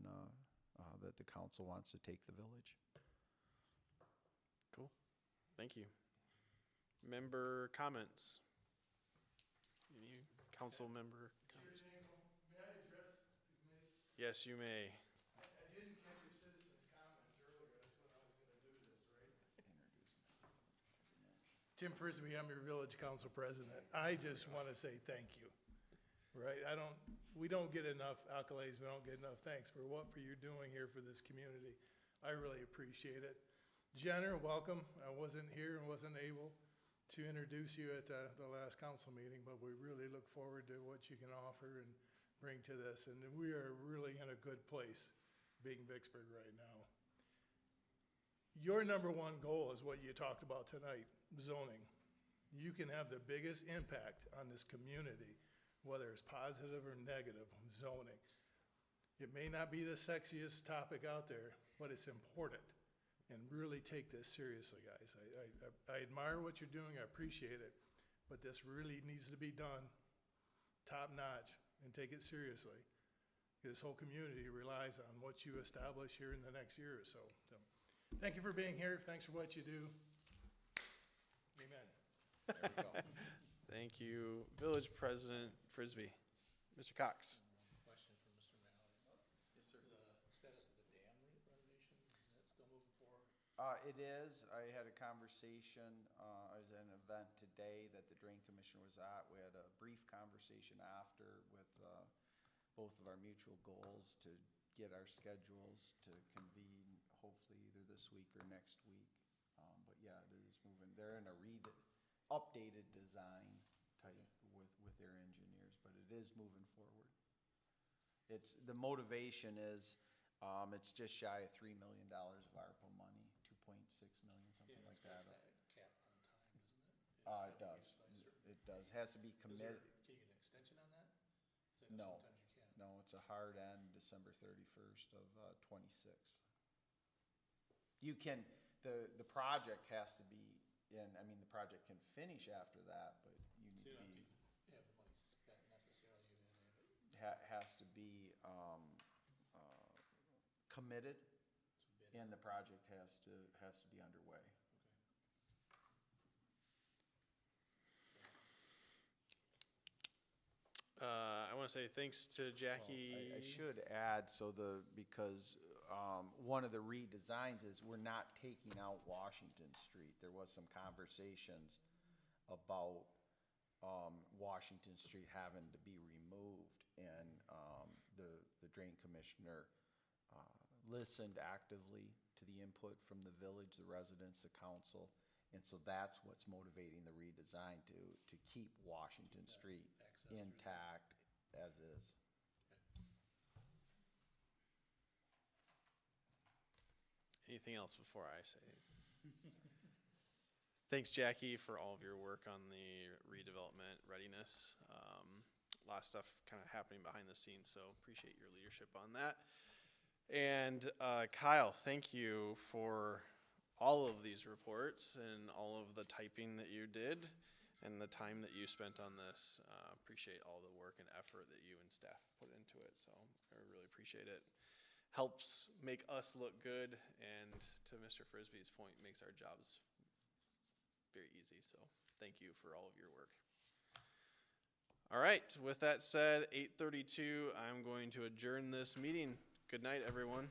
that the council wants to take the village. Cool. Thank you. Member comments? Any council member comments? May I address the committee? Yes, you may. I didn't catch your citizens' comments earlier, that's when I was gonna do this, right? Tim Frisbee, I'm your village council president. I just wanna say thank you, right? We don't get enough accolades, we don't get enough thanks for you're doing here for this community. I really appreciate it. Jenner, welcome. I wasn't here and wasn't able to introduce you at the last council meeting, but we really look forward to what you can offer and bring to this. And we are really in a good place being Vicksburg right now. Your number one goal is what you talked about tonight, zoning. You can have the biggest impact on this community, whether it's positive or negative, zoning. It may not be the sexiest topic out there, but it's important. And really take this seriously, guys. I admire what you're doing, I appreciate it, but this really needs to be done top notch and take it seriously. This whole community relies on what you establish here in the next year or so. So thank you for being here, thanks for what you do. Amen. There we go. Thank you. Village President Frisbee. Mr. Cox. Question for Mr. Malley. Yes, sir. The status of the dam renovation, is that still moving forward? It is. I had a conversation, I was at an event today that the Drain Commissioner was at. We had a brief conversation after with both of our mutual goals to get our schedules to convene hopefully either this week or next week. But yeah, it is moving. They're in a updated design type with their engineers, but it is moving forward. The motivation is, it's just shy of $3 million of ARPA money, 2.6 million, something like that. Cap on time, isn't it? It does. It does. Has to be committed. Can you get an extension on that? 'Cause I No. know sometimes you can't. No, it's a hard end, December 31st of 26. You can, the project has to be in, I mean, the project can finish after that, but you need So to you don't be, have to have the money spent necessarily in any of it. has to be committed, It's a bid. and the project has to be underway. I want to say thanks to Jackie. I should add, because one of the redesigns is we're not taking out Washington Street. There was some conversations about Washington Street having to be removed, and the Drain Commissioner listened actively to the input from the village, the residents, the council, and so that's what's motivating the redesign to keep Washington Street access through there. intact as is. Anything else before I say? Thanks, Jackie, for all of your work on the redevelopment readiness. A lot of stuff kind of happening behind the scenes, so appreciate your leadership on that. And Kyle, thank you for all of these reports and all of the typing that you did and the time that you spent on this. Appreciate all the work and effort that you and staff put into it, so I really appreciate it. Helps make us look good, and to Mr. Frisbee's point, makes our jobs very easy, so thank you for all of your work. All right, with that said, 8:32, I'm going to adjourn this meeting. Good night, everyone.